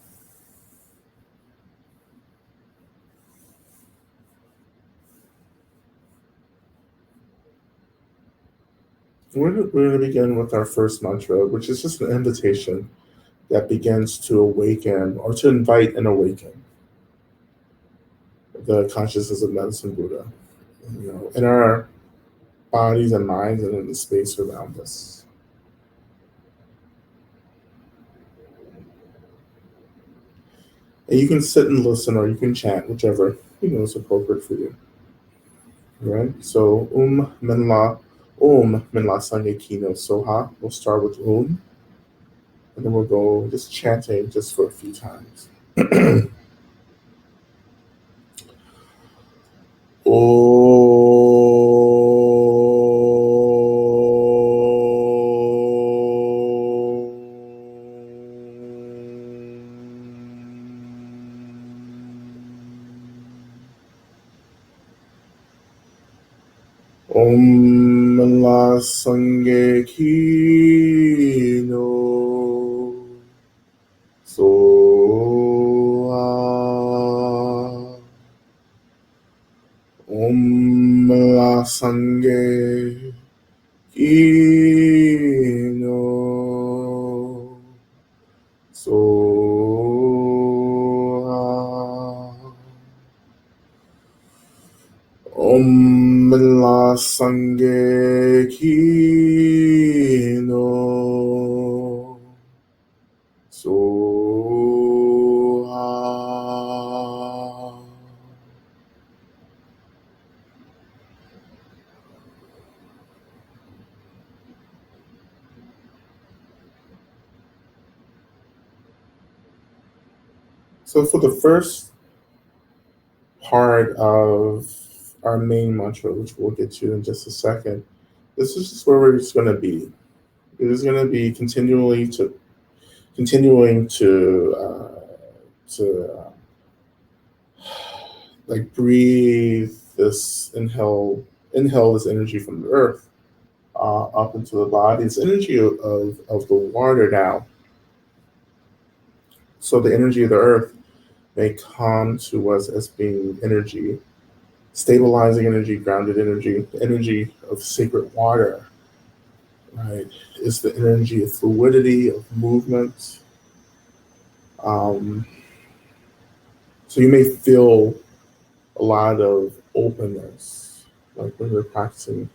We're going to begin with our first mantra, which is just an invitation that begins to awaken or to invite and awaken the consciousness of Medicine Buddha, in our bodies and minds and in the space around us. And you can sit and listen, or you can chant, whichever is appropriate for you. Right? So Minla Sangye Kino Soha. We'll start with and then we'll go just chanting just for a few times. Om La Sangye Kino Soha. Om La Sangye Kino Soha. Om La Sangye Kino Soha. So for the first part of our main mantra, which we'll get to in just a second, this is just where we're just going to be. It is going to be continuing to like breathe this inhale this energy from the earth up into the body. It's energy of the water now. So the energy of the earth may come to us as being energy, stabilizing energy, grounded energy, the energy of sacred water, right? It's the energy of fluidity, of movement. So you may feel a lot of openness, like when you're practicing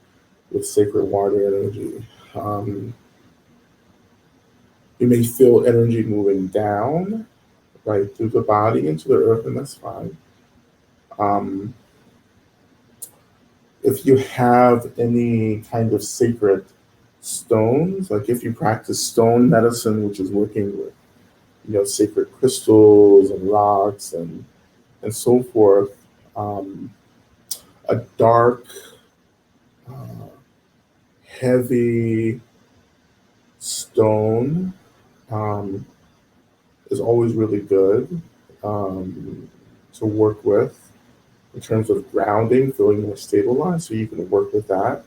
with sacred water energy. You may feel energy moving down, right, through the body into the earth, and that's fine. If you have any kind of sacred stones, like if you practice stone medicine, which is working with, sacred crystals and rocks and so forth, a dark, heavy stone is always really good to work with in terms of grounding, feeling more stabilized, so you can work with that.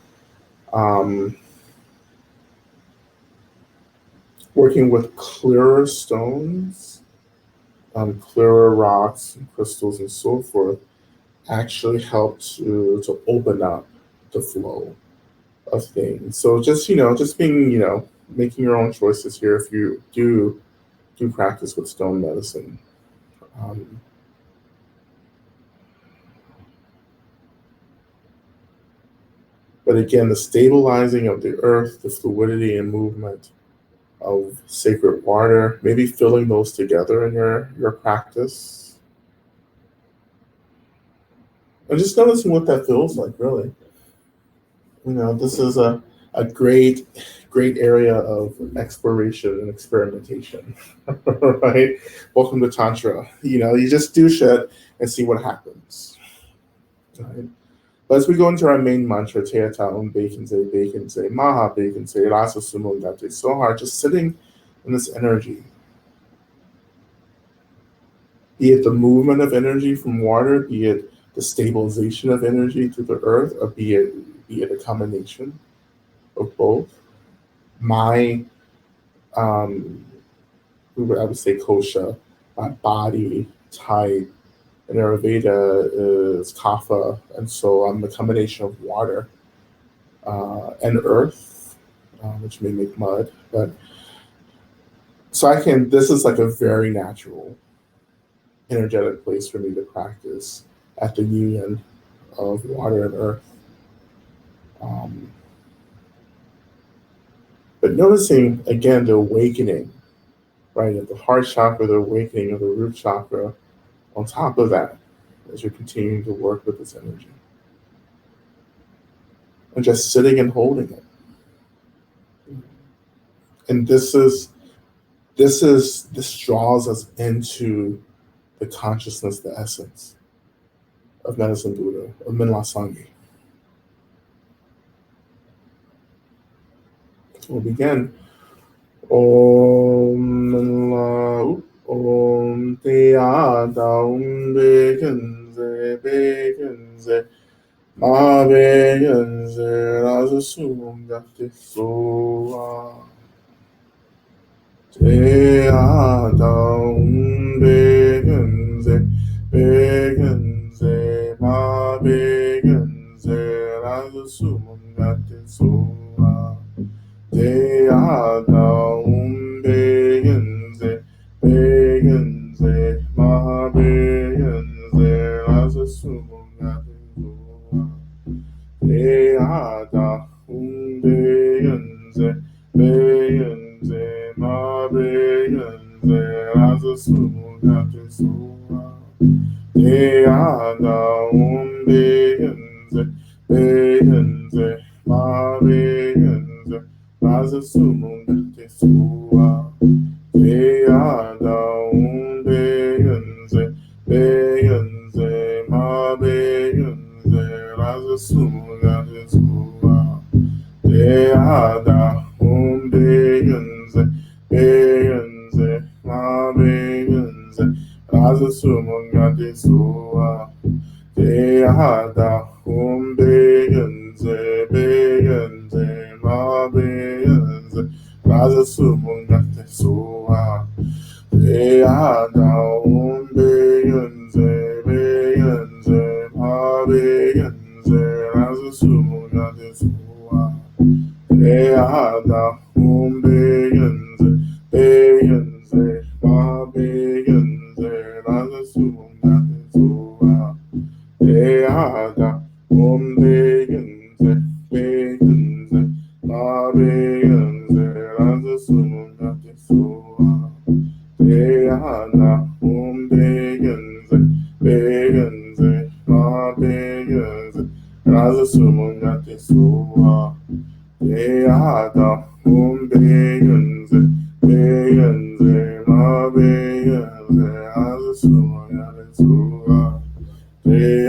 Working with clearer stones, clearer rocks and crystals and so forth actually help to open up the flow of things. So just being making your own choices here if you do practice with stone medicine. But again, the stabilizing of the earth, the fluidity and movement of sacred water, maybe filling those together in your practice. And just noticing what that feels like, really. This is a great area of exploration and experimentation, right? Welcome to Tantra. You just do shit and see what happens, right? But as we go into our main mantra, Teata Bekinze, Maha Bekinze, Rasa Sumo Gate, so hard, just sitting in this energy. Be it the movement of energy from water, be it the stabilization of energy through the earth, or be it a combination of both. My, I would say kosha, my body type in Ayurveda is kapha, and so I'm the combination of water and earth, which may make mud, but so this is like a very natural, energetic place for me to practice at the union of water and earth. But noticing again the awakening, right, at the heart chakra, the awakening of the root chakra, on top of that, as you're continuing to work with this energy. And just sitting and holding it. And this draws us into the consciousness, the essence of Medicine Buddha, of Minla Sangye. We'll begin. Om Teata Bekenze Ma Bekenze Rasa Sum Gate Soa Teata Bekenze Ma Bekenze Rasa Sum Gate Soa Teata Bekenze Ma Bekenze Rasa Sum Gate Soa Teata Bekenze Ma Bekenze Rasa Sum Gate Soa Teata Bekenze Ma Bekenze Rasa Sum Gate Soa Teata Bekenze Ma Bekenze Rasa Sum Gate Soa Teata Bekenze Ma Bekenze Rasa Sum Gate Soa Teata Bekenze Ma Bekenze Rasa Sum Gate Soa Teata Bekenze Ma Bekenze Rasa Sum Gate Soa Teata Bekenze Ma Bekenze Rasa Sum Gate Soa Teata Bekenze Ma Bekenze Rasa Sum Gate Soa Teata Bekenze Ma Bekenze Rasa Sum Gate Soa Teata Bekenze Ma Bekenze Rasa Sum Gate Soa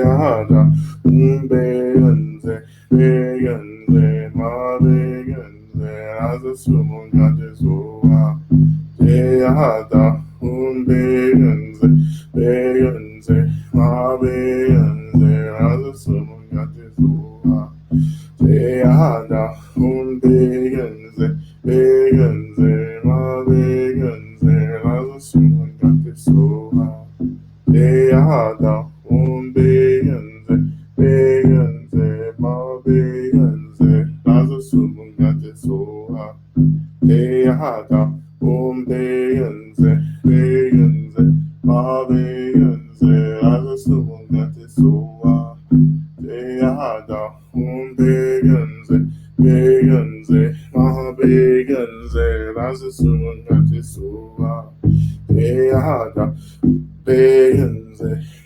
Teata Bekenze Ma Bekenze Rasa Sum Gate Soa Teata Bekenze Ma Bekenze Rasa Sum Gate Soa Teata Bekenze Ma Bekenze Rasa Sum Gate Soa Teata Bekenze Ma Bekenze Rasa Sum Gate Soa Teata Bekenze Ma Bekenze Rasa Sum Gate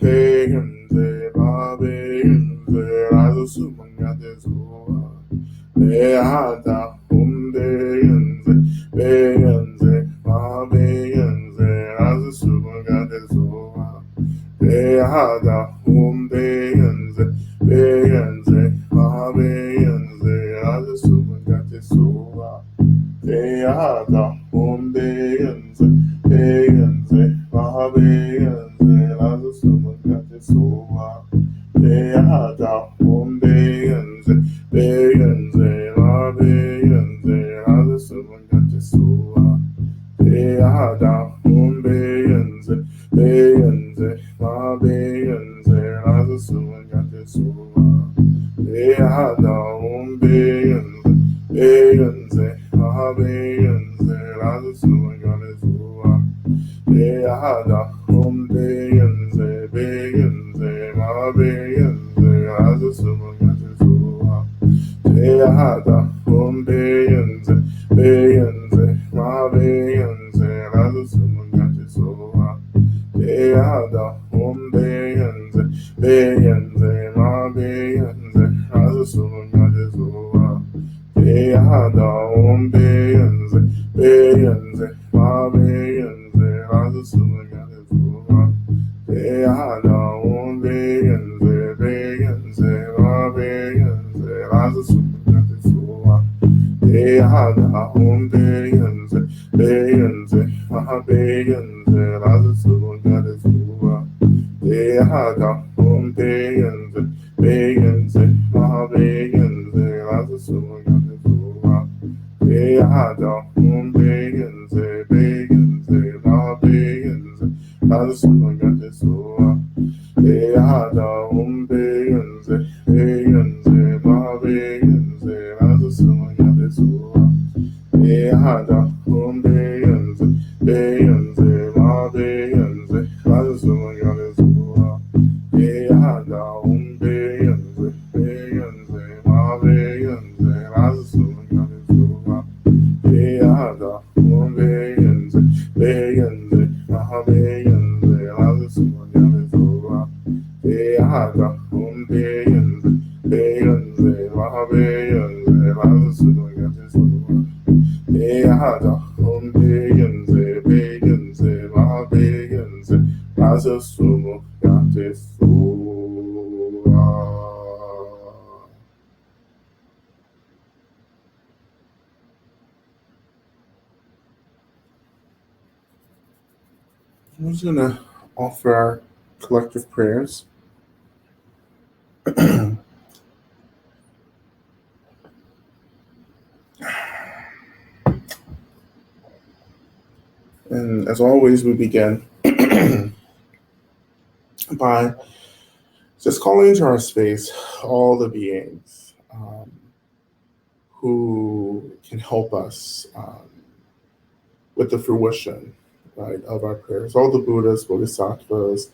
begenze, ma begenze, also sumangate soa. Beata begenze, begenze, ma begenze, also sumangate soa. Beata begenze, begenze, ma begenze, also sumangate soa. Beata begenze, begenze, ma begenze, also sumangate soa. Beata begenze, begenze, ma begenze, also sumangate soa. Beata begenze, begenze, ma begenze, also sumangate soa. Beata begenze, begenze, ma begenze, also sumangate soa. Beata begenze, begenze, ma begenze, also sumangate soa. Beata begenze, begenze, ma begenze, also sumangate soa. Beata begenze, begenze, ma begenze, also sumangate soa. Beata begenze, begenze, ma begenze, also sumangate soa. Beata begenze, begenze, ma begenze, also sumangate soa. Beata begenze, begenze, ma begenze, also sumangate soa. Beata begenze, begenze, ma begenze, also sumangate soa. Beata begenze, begenze, ma begenze, also sumangate soa. Beata begenze, begenze, ma begenze, also sumangate soa. Beata begenze, begenze, ma begenze, also sumangate soa. Beata begenze, begenze, ma begenze, also sumangate soa. Beata begenze, begenze, ma begenze, also sumangate soa. Beata begenze, begenze, ma begenze, also sumangate soa. Beata begenze, begenze, ma begenze, also sumangate soa. I'm just going to offer our collective prayers. And as always, we begin by just calling into our space all the beings who can help us with the fruition, right, of our prayers. All the Buddhas, Bodhisattvas,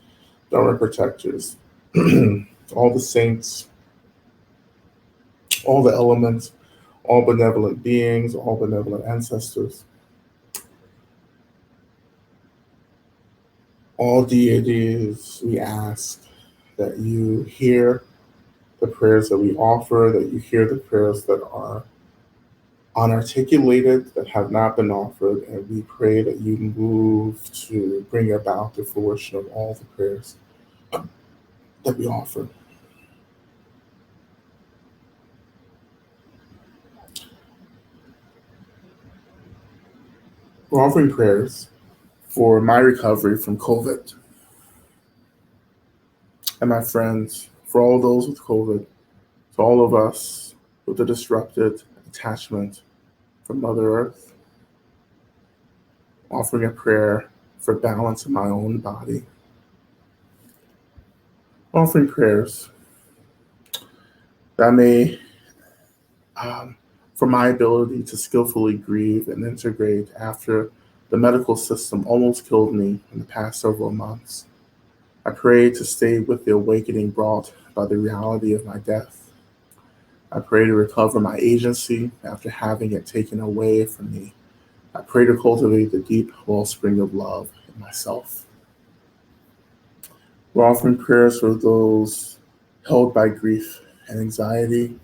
Dharma protectors, all the saints, all the elements, all benevolent beings, all benevolent ancestors, all deities. We ask that you hear the prayers that we offer, that you hear the prayers that are unarticulated, that have not been offered, and we pray that you move to bring about the fruition of all the prayers that we offer. We're offering prayers for my recovery from COVID and my friends, for all those with COVID, to all of us with a disrupted attachment from Mother Earth, offering a prayer for balance in my own body, offering prayers that may, for my ability to skillfully grieve and integrate after the medical system almost killed me in the past several months. I pray to stay with the awakening brought by the reality of my death. I pray to recover my agency after having it taken away from me. I pray to cultivate the deep wellspring of love in myself. We're offering prayers for those held by grief and anxiety.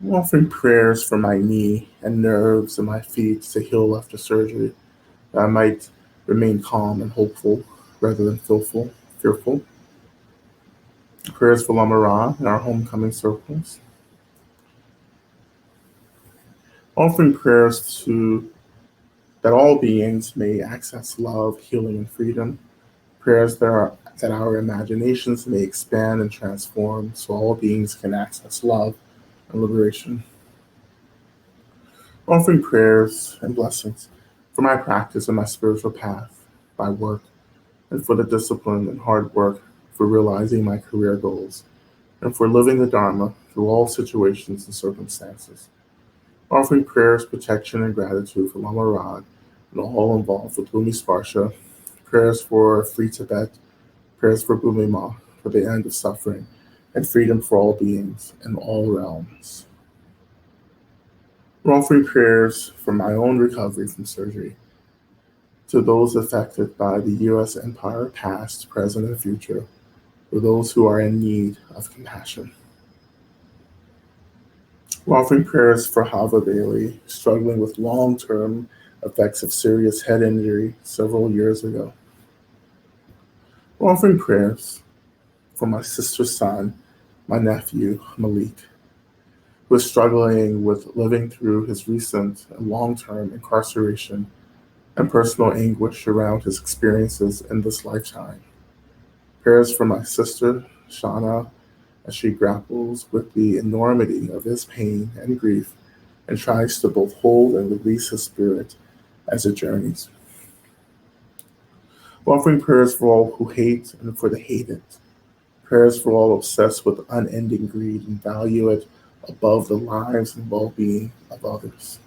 I'm offering prayers for my knee and nerves and my feet to heal after surgery, that I might remain calm and hopeful rather than fearful. Prayers for Lama Rod and our homecoming circles. Offering prayers to that all beings may access love, healing, and freedom. Prayers that our imaginations may expand and transform so all beings can access love and liberation. Offering prayers and blessings for my practice and my spiritual path, my work, and for the discipline and hard work for realizing my career goals, and for living the Dharma through all situations and circumstances. Offering prayers, protection, and gratitude for Lama Rod and all involved with Bhumi Sparsha, prayers for free Tibet, prayers for Bhumi Ma for the end of suffering and freedom for all beings in all realms. I'm offering prayers for my own recovery from surgery, to those affected by the U.S. empire, past, present, and future, for those who are in need of compassion. We're offering prayers for Hava Bailey, struggling with long-term effects of serious head injury several years ago. We're offering prayers for my sister's son, my nephew, Malik, who is struggling with living through his recent and long-term incarceration and personal anguish around his experiences in this lifetime. Prayers for my sister, Shauna, as she grapples with the enormity of his pain and grief and tries to both hold and release his spirit as it journeys. Offering prayers for all who hate and for the hated. Prayers for all obsessed with unending greed and value it above the lives and well-being of others.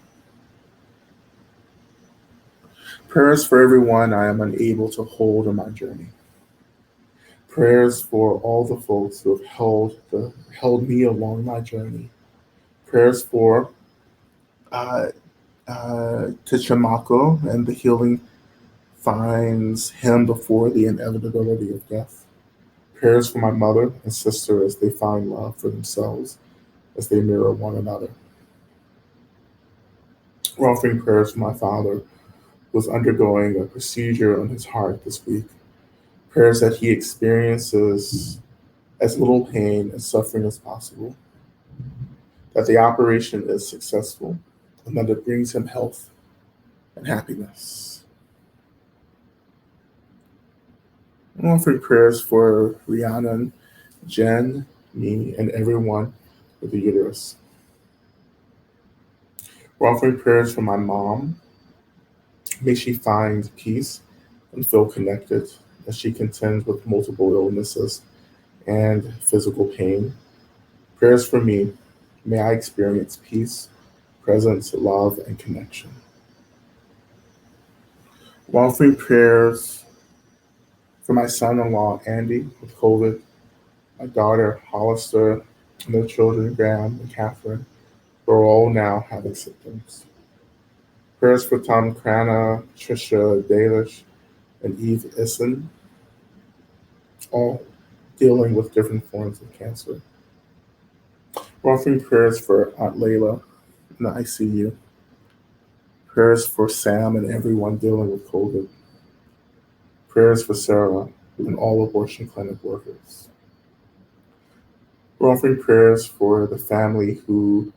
Prayers for everyone I am unable to hold in my journey. Prayers for all the folks who have held me along my journey. Prayers for uh, Tichimako and the healing finds him before the inevitability of death. Prayers for my mother and sister as they find love for themselves, as they mirror one another. We're offering prayers for my father, who is undergoing a procedure on his heart this week. Prayers that he experiences as little pain and suffering as possible, that the operation is successful, and that it brings him health and happiness. I'm offering prayers for Rhiannon, Jen, me, and everyone with the uterus. We're offering prayers for my mom. May she find peace and feel connected as she contends with multiple illnesses and physical pain. Prayers for me. May I experience peace, presence, love, and connection. We're offering prayers for my son-in-law, Andy, with COVID, my daughter, Hollister, and their children, Graham and Catherine, who are all now having symptoms. Prayers for Tom Crana, Patricia Dalish, and Eve Issen, all dealing with different forms of cancer. We're offering prayers for Aunt Layla in the ICU. Prayers for Sam and everyone dealing with COVID. Prayers for Sarah and all abortion clinic workers. We're offering prayers for the family who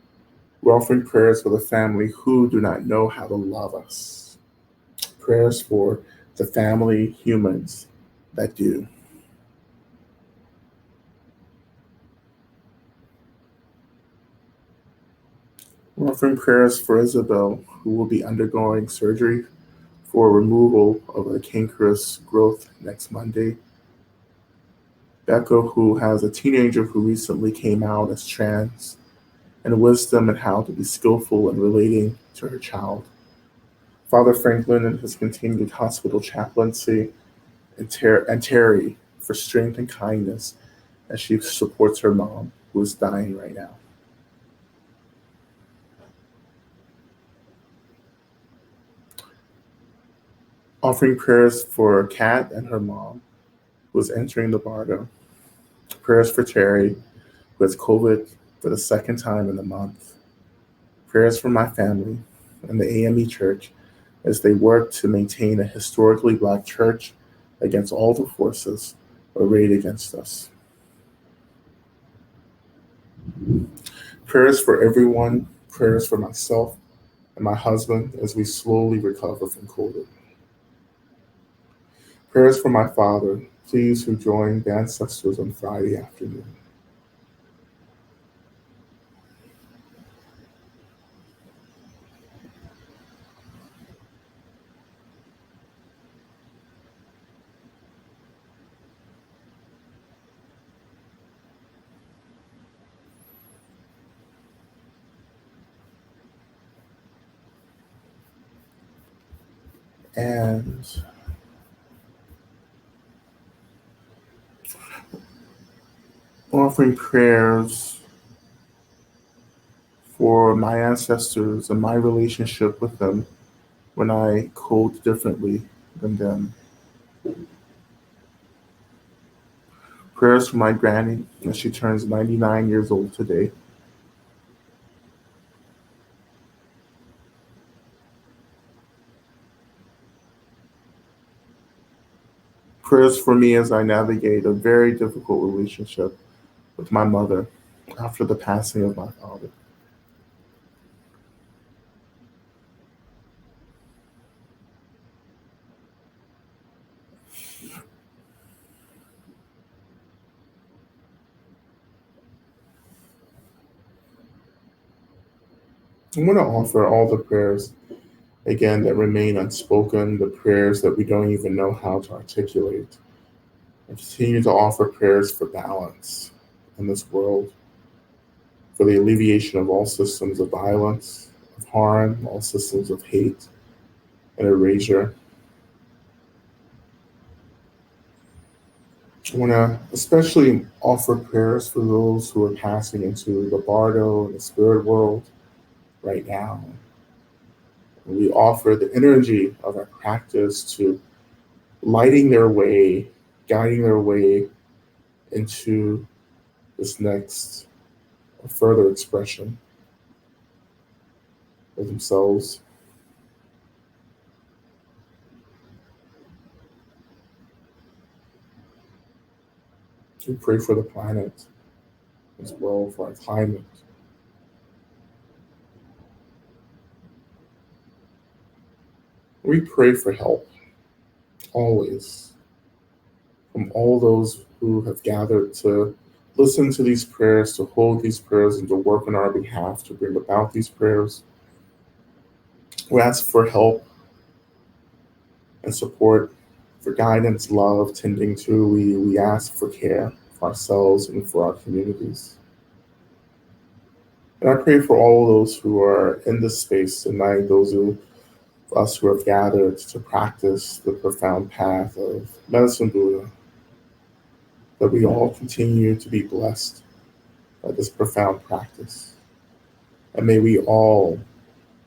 We're offering prayers for the family who do not know how to love us. Prayers for the family humans that do. We're offering prayers for Isabel, who will be undergoing surgery for removal of a cancerous growth next Monday. Becca, who has a teenager who recently came out as trans, and wisdom in how to be skillful in relating to her child. Father Franklin and his continued hospital chaplaincy, and Terry for strength and kindness as she supports her mom, who is dying right now. Offering prayers for Kat and her mom, who is entering the bardo. Prayers for Terry, who has COVID for the second time in the month. Prayers for my family and the AME Church as they work to maintain a historically Black church against all the forces arrayed against us. Prayers for everyone, prayers for myself and my husband as we slowly recover from COVID. Prayers for my father, please, who joined the ancestors on Friday afternoon. And offering prayers for my ancestors and my relationship with them when I code differently than them. Prayers for my granny as she turns 99 years old today. Prayers for me as I navigate a very difficult relationship with my mother after the passing of my father. I want to offer all the prayers, again, that remain unspoken, the prayers that we don't even know how to articulate. I continue to offer prayers for balance in this world, for the alleviation of all systems of violence, of harm, all systems of hate and erasure. I want to especially offer prayers for those who are passing into the bardo and the spirit world right now. We offer the energy of our practice to lighting their way, guiding their way into this next further expression of themselves. We pray for the planet as well, for our climate. We pray for help, always, from all those who have gathered to listen to these prayers, to hold these prayers, and to work on our behalf to bring about these prayers. We ask for help and support, for guidance, love, tending to. We ask for care for ourselves and for our communities. And I pray for all those who are in this space tonight, those of us who have gathered to practice the profound path of Medicine Buddha, that we all continue to be blessed by this profound practice. And may we all,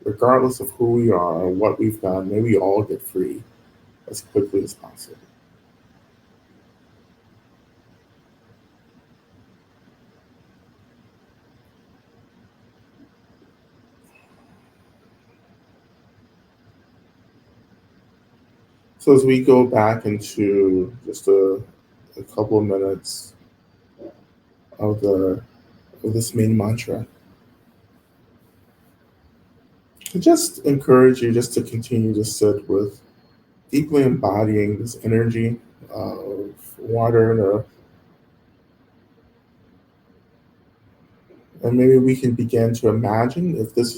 regardless of who we are or what we've done, may we all get free as quickly as possible. So as we go back into just a couple of minutes of this main mantra, I just encourage you just to continue to sit with deeply embodying this energy of water and earth. And maybe we can begin to imagine, if this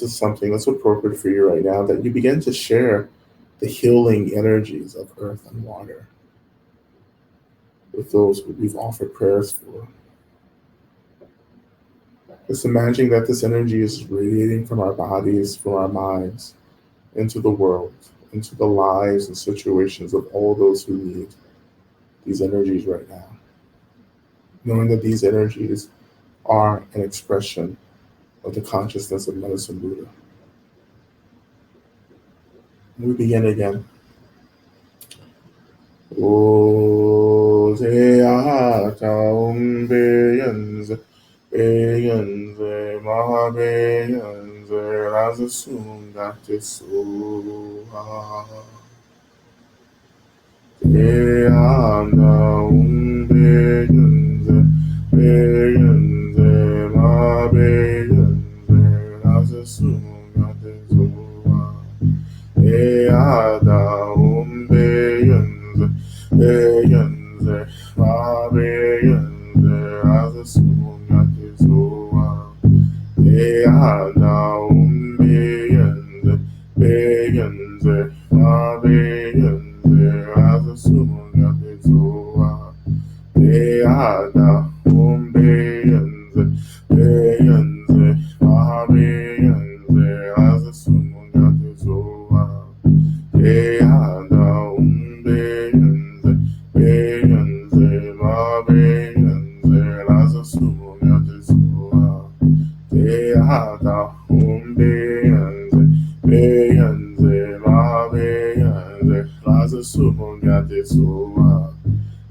is something that's appropriate for you right now, that you begin to share the healing energies of earth and water with those who we've offered prayers for. Just imagining that this energy is radiating from our bodies, from our minds, into the world, into the lives and situations of all those who need these energies right now. Knowing that these energies are an expression of the consciousness of Medicine Buddha. We begin again. Oh. Raza Sungate Soha. Eana Umbegunze, Begunze, Ma Begunze, Raza Sungate Soha. Eada Umbegunze, Begunze, Ma Begunze, Raza Sungate Soha. Eada Umbegunze, Begunze, Ma Begunze, Raza Sungate Soha. Eada Umbegunze, Begunze, Ma Begunze, Raza Sungate Soha. Eada Umbegunze, Begunze, Ma Begunze, Raza Sungate Soha. Eada Umbegunze, Begunze, Ma Begunze, Raza Sungate Soha.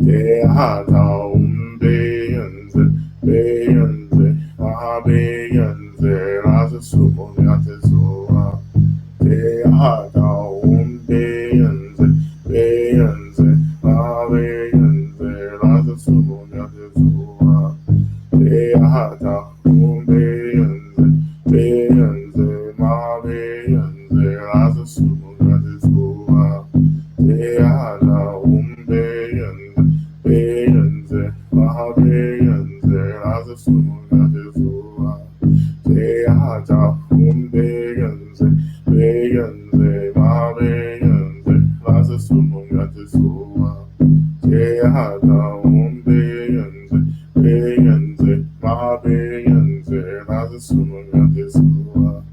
Eada Umbegunze, Begunze, Ma Begunze, Raza Sungate Soha. Eada Umbegunze, Begunze, Ma Begunze, Raza Sungate Soha. Eada Umbegunze, Begunze, Ma Begunze, Raza Sungate Soha. Eada Umbegunze, Begunze, Ma Begunze, Raza Sungate Soha. Eada Umbegunze, Begunze, Ma Begunze, Raza Sungate Soha. Eada Umbegunze, Begunze, Ma Begunze, Raza Sungate Soha.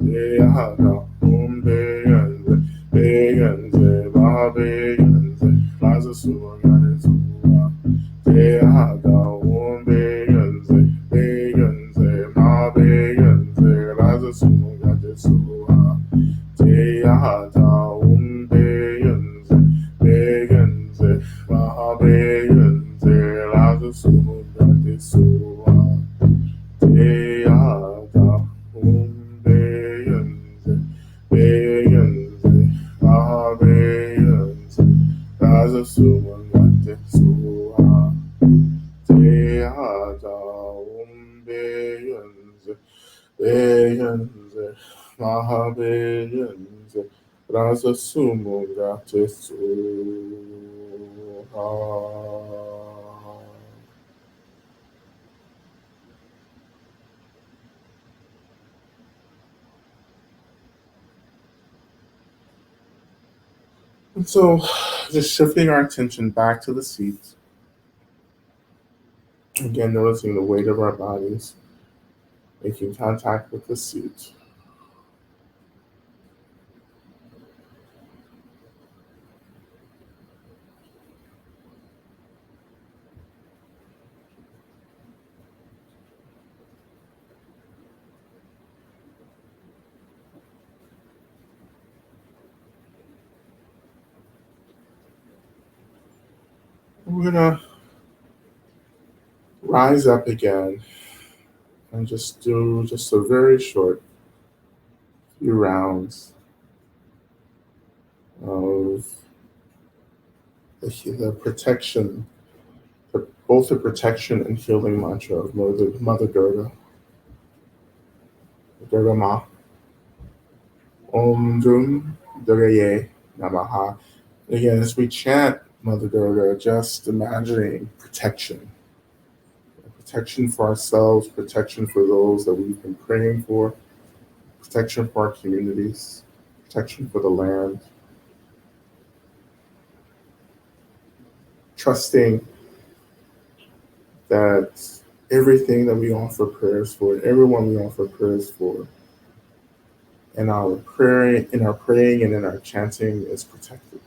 Eada Umbegunze, Begunze, Ma Begunze, Raza Sungate Soha. Eada Umbegunze, Begunze, Ma Begunze, Raza Sungate Soha. Eada Umbegunze, Begunze, Ma Begunze, Raza Sungate Soha. Eada Umbegunze, Begunze, Ma Begunze, Raza Sungate Soha. Eada Umbegunze, Begunze, Ma Begunze, Raza Sungate Soha. And so, just shifting our attention back to the seat. Again, noticing the weight of our bodies, making contact with the seat. We're gonna rise up again and just do just a very short few rounds of the protection, both the protection and healing mantra of Mother Durga, Durga Ma. Om Drum Durgaye Namaha. Again, as we chant Mother Durga, just imagining protection. Protection for ourselves, protection for those that we've been praying for, protection for our communities, protection for the land. Trusting that everything that we offer prayers for, everyone we offer prayers for, in our praying and in our chanting is protected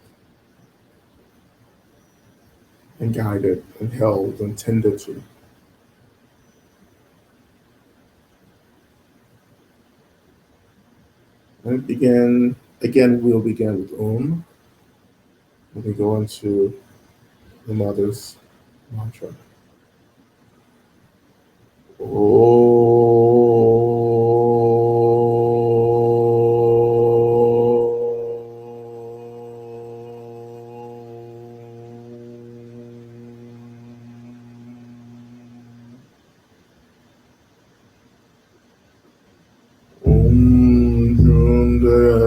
and guided and held and tended to. And we'll begin with Om. When we go into the Mother's mantra. Oh.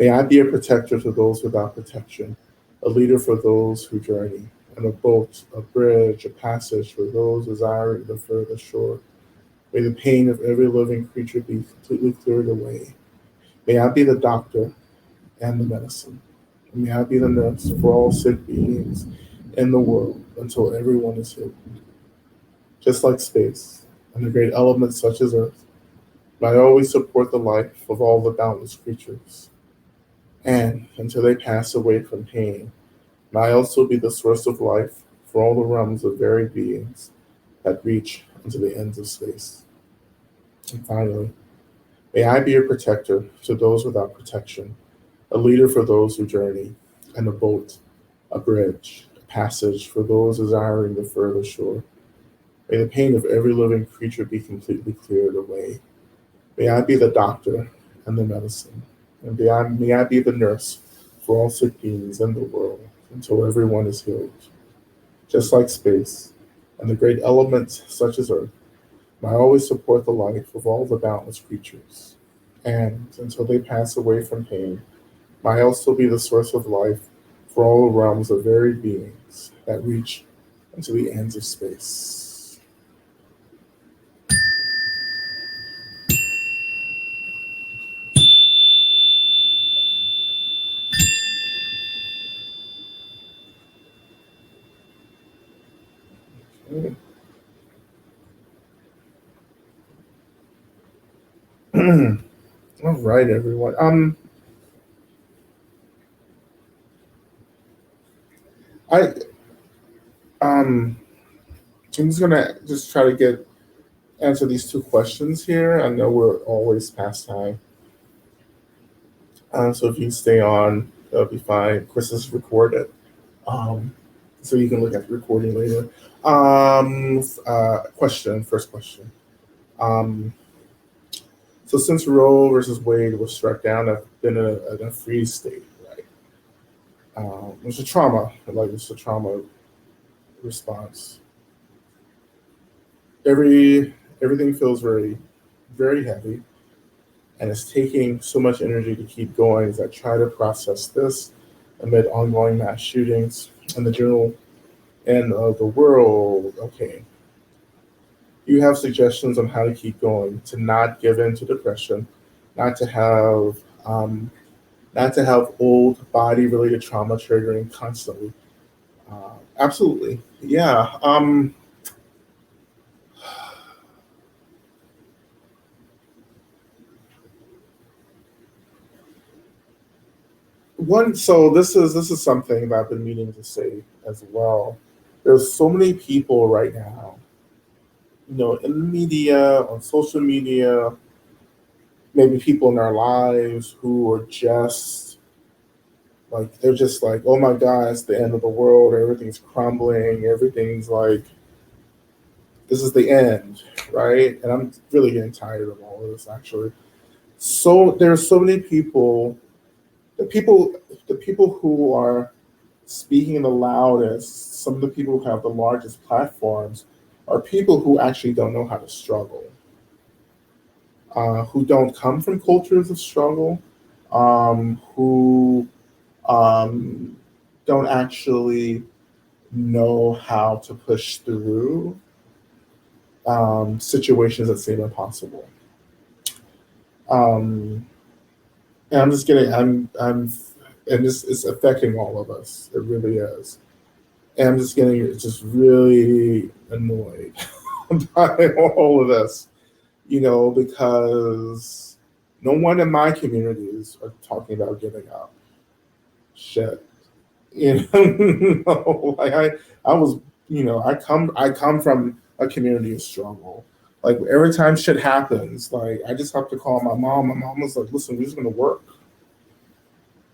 May I be a protector to those without protection, a leader for those who journey, and a boat, a bridge, a passage for those desiring the further shore. May the pain of every living creature be completely cleared away. May I be the doctor and the medicine. May I be the nurse for all sick beings in the world until everyone is healed. Just like space and the great elements such as earth, may I always support the life of all the boundless creatures. And until they pass away from pain, may I also be the source of life for all the realms of varied beings that reach into the ends of space. And finally, may I be a protector to those without protection, a leader for those who journey, and a boat, a bridge, a passage for those desiring the further shore. May the pain of every living creature be completely cleared away. May I be the doctor and the medicine, and may I be the nurse for all sick beings in the world until everyone is healed. Just like space and the great elements such as earth, may I always support the life of all the boundless creatures. And until they pass away from pain, may I also be the source of life for all the realms of varied beings that reach into the ends of space. Okay. All right, everyone. I um, I'm just gonna just try to get answer these two questions here. I know we're always past time, so if you stay on, that'll be fine. Of course, this is recorded, um, so you can look at the recording later. Question. First question. Um, so since Roe versus Wade was struck down, I've been in a freeze state, right? It's a trauma, like it's a trauma response. Everything feels very heavy, and it's taking so much energy to keep going as I try to process this amid ongoing mass shootings and the general end of the world. Okay, you have suggestions on how to keep going, to not give in to depression, not to have um, not to have old body related trauma triggering constantly. Absolutely, yeah. One, so this is something that I've been meaning to say as well. There's so many people right now, in the media, on social media, maybe people in our lives who are just like they're just like, oh my God, it's the end of the world, everything's crumbling, everything's like this is the end, right? And I'm really getting tired of all of this actually. So there's so many people, the people the people who are speaking the loudest, some of the people who have the largest platforms are people who actually don't know how to struggle, who don't come from cultures of struggle, who um, don't actually know how to push through situations that seem impossible. Um, and I'm just getting, and this is affecting all of us. It really is. And I'm just getting just really annoyed by all of this, because no one in my communities are talking about giving up. Shit. Like I was, I come from a community of struggle. Like every time shit happens, like I just have to call my mom. My mom was like, listen, we're just gonna work.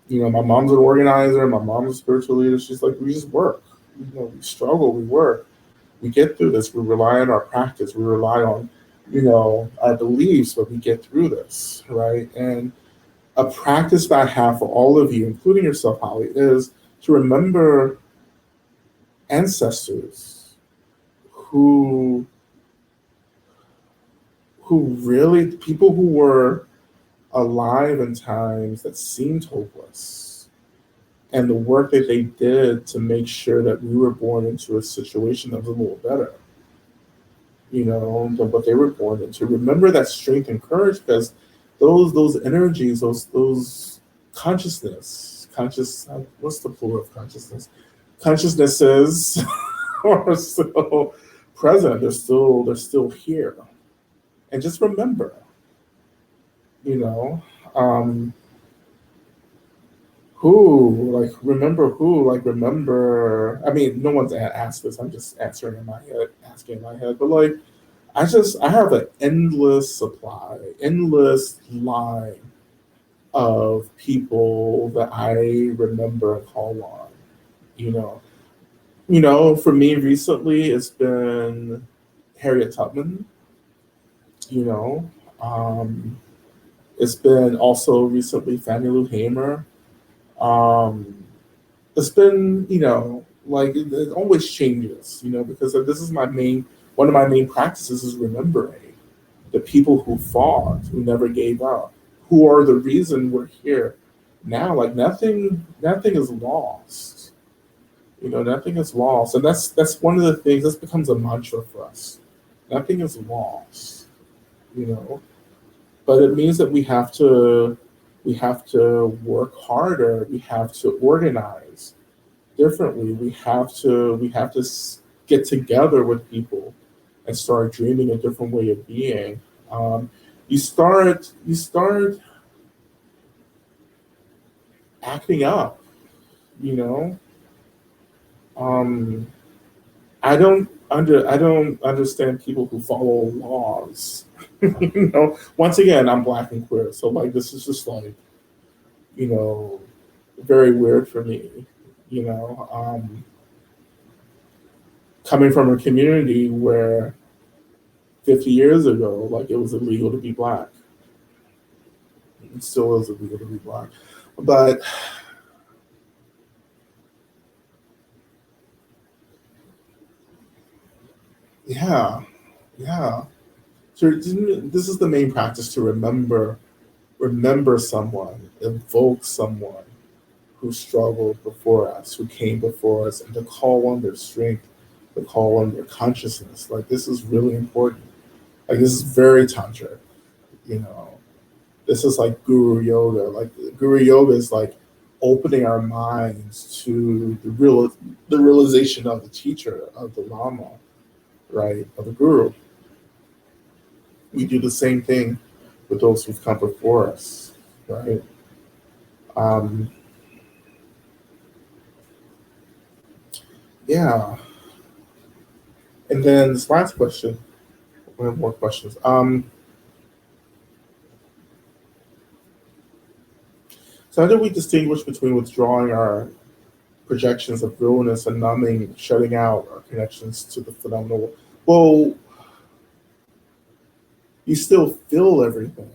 My mom's an organizer, my mom's a spiritual leader. She's like, we just work. We struggle, we work, we get through this. We rely on our practice, we rely on, our beliefs, but we get through this, right? And a practice that I have for all of you, including yourself, Holly, is to remember ancestors who who really people who were alive in times that seemed hopeless, and the work that they did to make sure that we were born into a situation that was a little better, than what they were born into. Remember that strength and courage, because those energies, those what's the plural of consciousness? Consciousnesses are still present. They're still here. And just remember, you know, um, remember. I mean, no one's asked this. I'm just asking in my head. But like, I have an endless supply, endless line of people that I remember and call on. You know, for me recently, it's been Harriet Tubman. You know, um, it's been also recently Fannie Lou Hamer. Um, it's been, like it always changes, because this is one of my main practices is remembering the people who fought, who never gave up, who are the reason we're here now. Like nothing is lost. Nothing is lost, and that's one of the things. This becomes a mantra for us. Nothing is lost. You know, but it means that we have to work harder. We have to organize differently. We have to get together with people and start dreaming a different way of being. Um, you start acting up. You know, um, I don't understand people who follow laws. Once again, I'm black and queer, so like this is just like you know very weird for me. You know, coming from a community where 50 years ago, like it was illegal to be black. It still is illegal to be black, but yeah, yeah. So this is the main practice to remember someone, evoke someone who struggled before us, who came before us, and to call on their strength, to call on their consciousness. Like this is really important. Like this is very tantric. You know, this is like guru yoga. Like guru yoga is like opening our minds to the realization of the teacher, of the lama, right, of the guru. We do the same thing with those who've come before us, right? Um, yeah. And then this last question, we have more questions. So how do we distinguish between withdrawing our projections of realness and numbing, shutting out our connections to the phenomenal? Well, you still feel everything.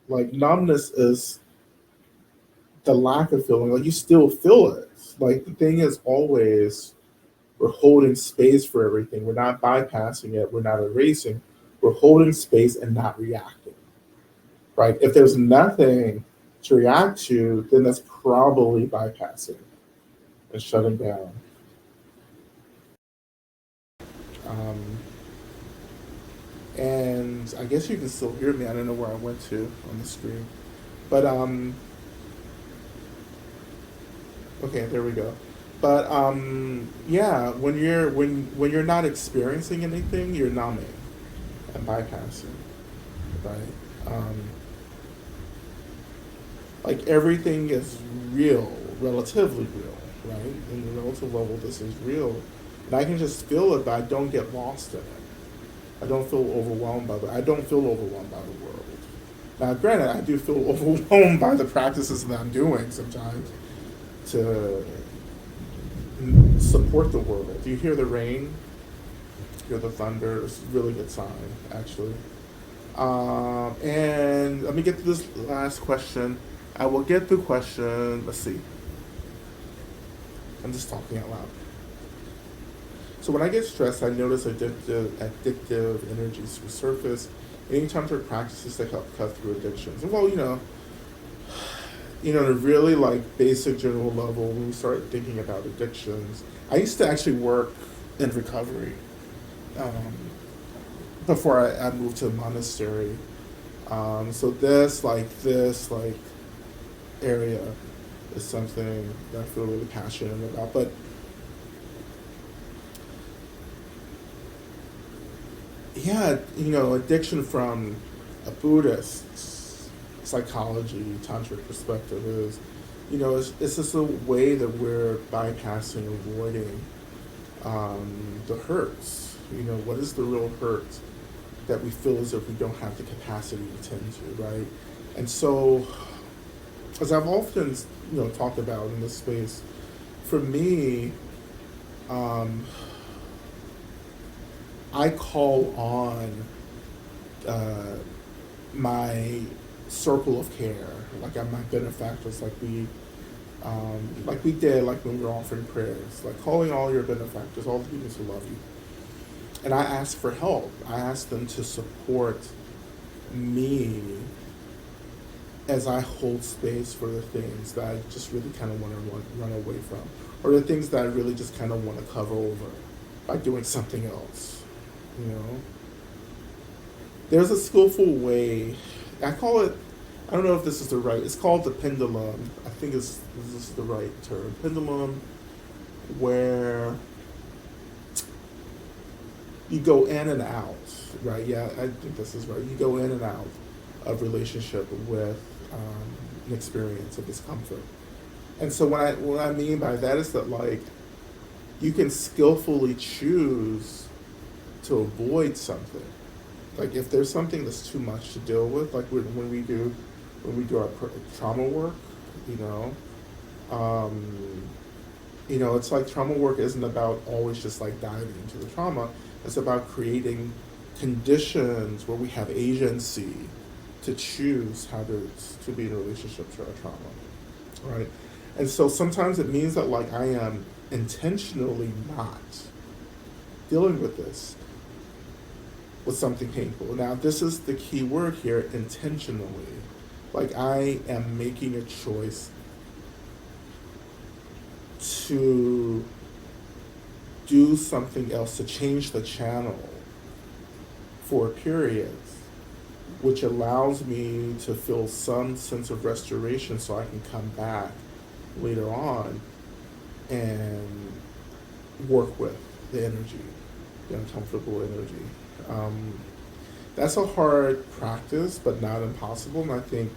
Like numbness is the lack of feeling. Like you still feel it. Like the thing is always we're holding space for everything. We're not bypassing it. We're not erasing. We're holding space and not reacting. Right? If there's nothing to react to, then that's probably bypassing and shutting down. Um, and I guess you can still hear me. I don't know where I went to on the screen, but okay, there we go. But yeah, when you're not experiencing anything, you're numbing and bypassing, right? Um, like everything is real, relatively real, right? In the relative level, this is real, and I can just feel it, but I don't get lost in it. I don't feel overwhelmed by the world. Now, granted, I do feel overwhelmed by the practices that I'm doing sometimes to support the world. Do you hear the rain? Hear the thunder? It's a really good sign, actually. And let me get to this last question. I will get the question. Let's see. I'm just talking out loud. So when I get stressed, I notice addictive energies resurface. any tantric practices to help cut through addictions. And well, at a really like basic general level, when we start thinking about addictions, I used to actually work in recovery um, before I moved to a monastery. So this area is something that I feel really passionate about. But yeah, addiction from a Buddhist psychology, tantric perspective is, it's just a way that we're bypassing, avoiding the hurts. What is the real hurt that we feel as if we don't have the capacity to tend to, right? And so, as I've often, talked about in this space, for me, um, I call on uh, my circle of care, like my benefactors, like we did, like when we were offering prayers, like calling all your benefactors, all the people who love you, and I ask for help. I ask them to support me as I hold space for the things that I just really kind of want to run away from, or the things that I really just kind of want to cover over by doing something else. You know, there's a skillful way. I call it. I don't know if this is the right. It's called the pendulum. I think this is the right term. Pendulum, where you go in and out. Right? Yeah, I think this is right. You go in and out of relationship with an experience of discomfort. And so what I mean by that is that like you can skillfully choose to avoid something. Like if there's something that's too much to deal with, like when we do our trauma work, you know, um, it's like trauma work isn't about always just like diving into the trauma. It's about creating conditions where we have agency to choose how to be in a relationship to our trauma, right? And so sometimes it means that like I am intentionally not dealing with this with something painful. Now this is the key word here, intentionally. Like I am making a choice to do something else, to change the channel for a period, which allows me to feel some sense of restoration so I can come back later on and work with the energy, the uncomfortable energy. Um, that's a hard practice, but not impossible. And I think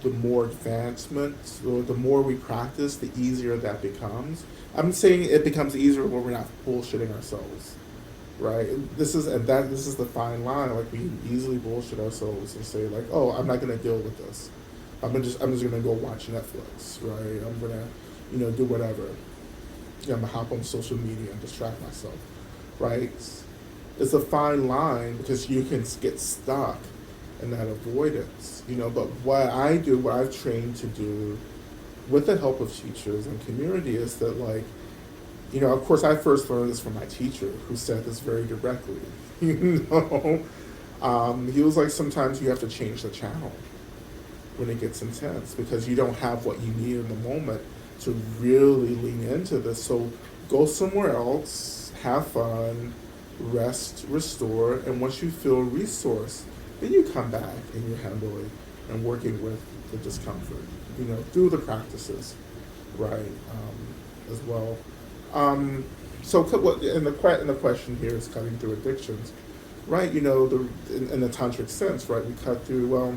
the more advancement or the more we practice, the easier that becomes. I'm saying it becomes easier when we're not bullshitting ourselves, right? This is the fine line. Like we can easily bullshit ourselves and say like, oh, I'm not gonna deal with this. I'm just gonna go watch Netflix, right? I'm gonna, do whatever. I'm gonna hop on social media and distract myself, right? It's a fine line because you can get stuck in that avoidance, But what I've trained to do with the help of teachers and community is that like, of course I first learned this from my teacher who said this very directly, he was like, sometimes you have to change the channel when it gets intense because you don't have what you need in the moment to really lean into this. So go somewhere else, have fun, rest, restore, and once you feel resourced, then you come back and you're handling and working with the discomfort, through the practices, right, as well. And the question here is cutting through addictions, right? In the tantric sense, right? We cut through. Well,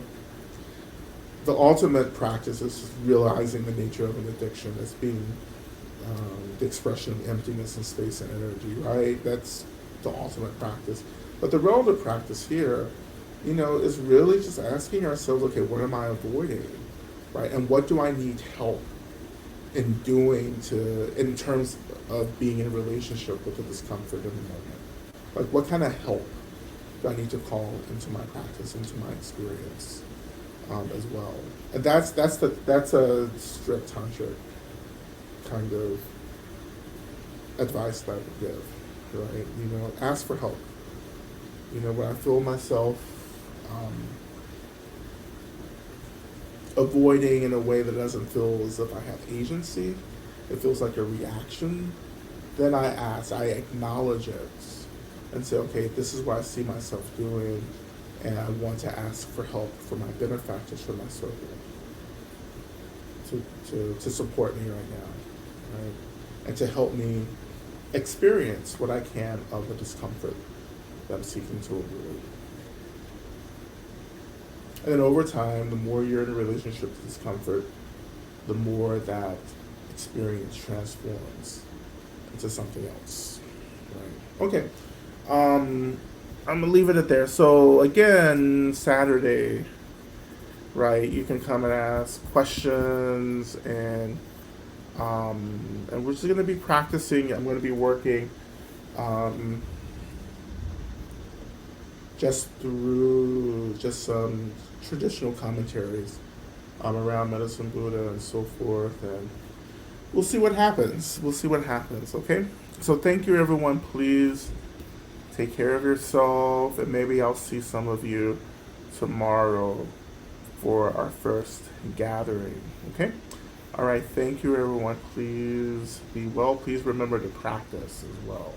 the ultimate practice is realizing the nature of an addiction as being the expression of emptiness and space and energy, right? That's the ultimate practice. But the relative practice here, is really just asking ourselves, okay, what am I avoiding, right? And what do I need help in doing in terms of being in a relationship with the discomfort in the moment? Like, what kind of help do I need to call into my practice, into my experience, as well? And that's a strict tantric kind of advice that I would give, right? Ask for help. When I feel myself um, avoiding in a way that doesn't feel as if I have agency. It feels like a reaction. Then I ask, I acknowledge it and say, okay, this is what I see myself doing, and I want to ask for help from my benefactors, from my circle, to support me right now, right? And to help me experience what I can of the discomfort that I'm seeking to avoid. And then over time, the more you're in a relationship with discomfort, the more that experience transforms into something else. Right. Okay. I'm gonna leave it at there. So again, Saturday, right? You can come and ask questions, and we're just gonna be practicing. I'm gonna be working, um, just through just some traditional commentaries, around medicine Buddha and so forth, and we'll see what happens. We'll see what happens. Okay. So thank you, everyone. Please take care of yourself, and maybe I'll see some of you tomorrow for our first gathering. Okay? All right. Thank you, everyone. Please be well. Please remember to practice as well.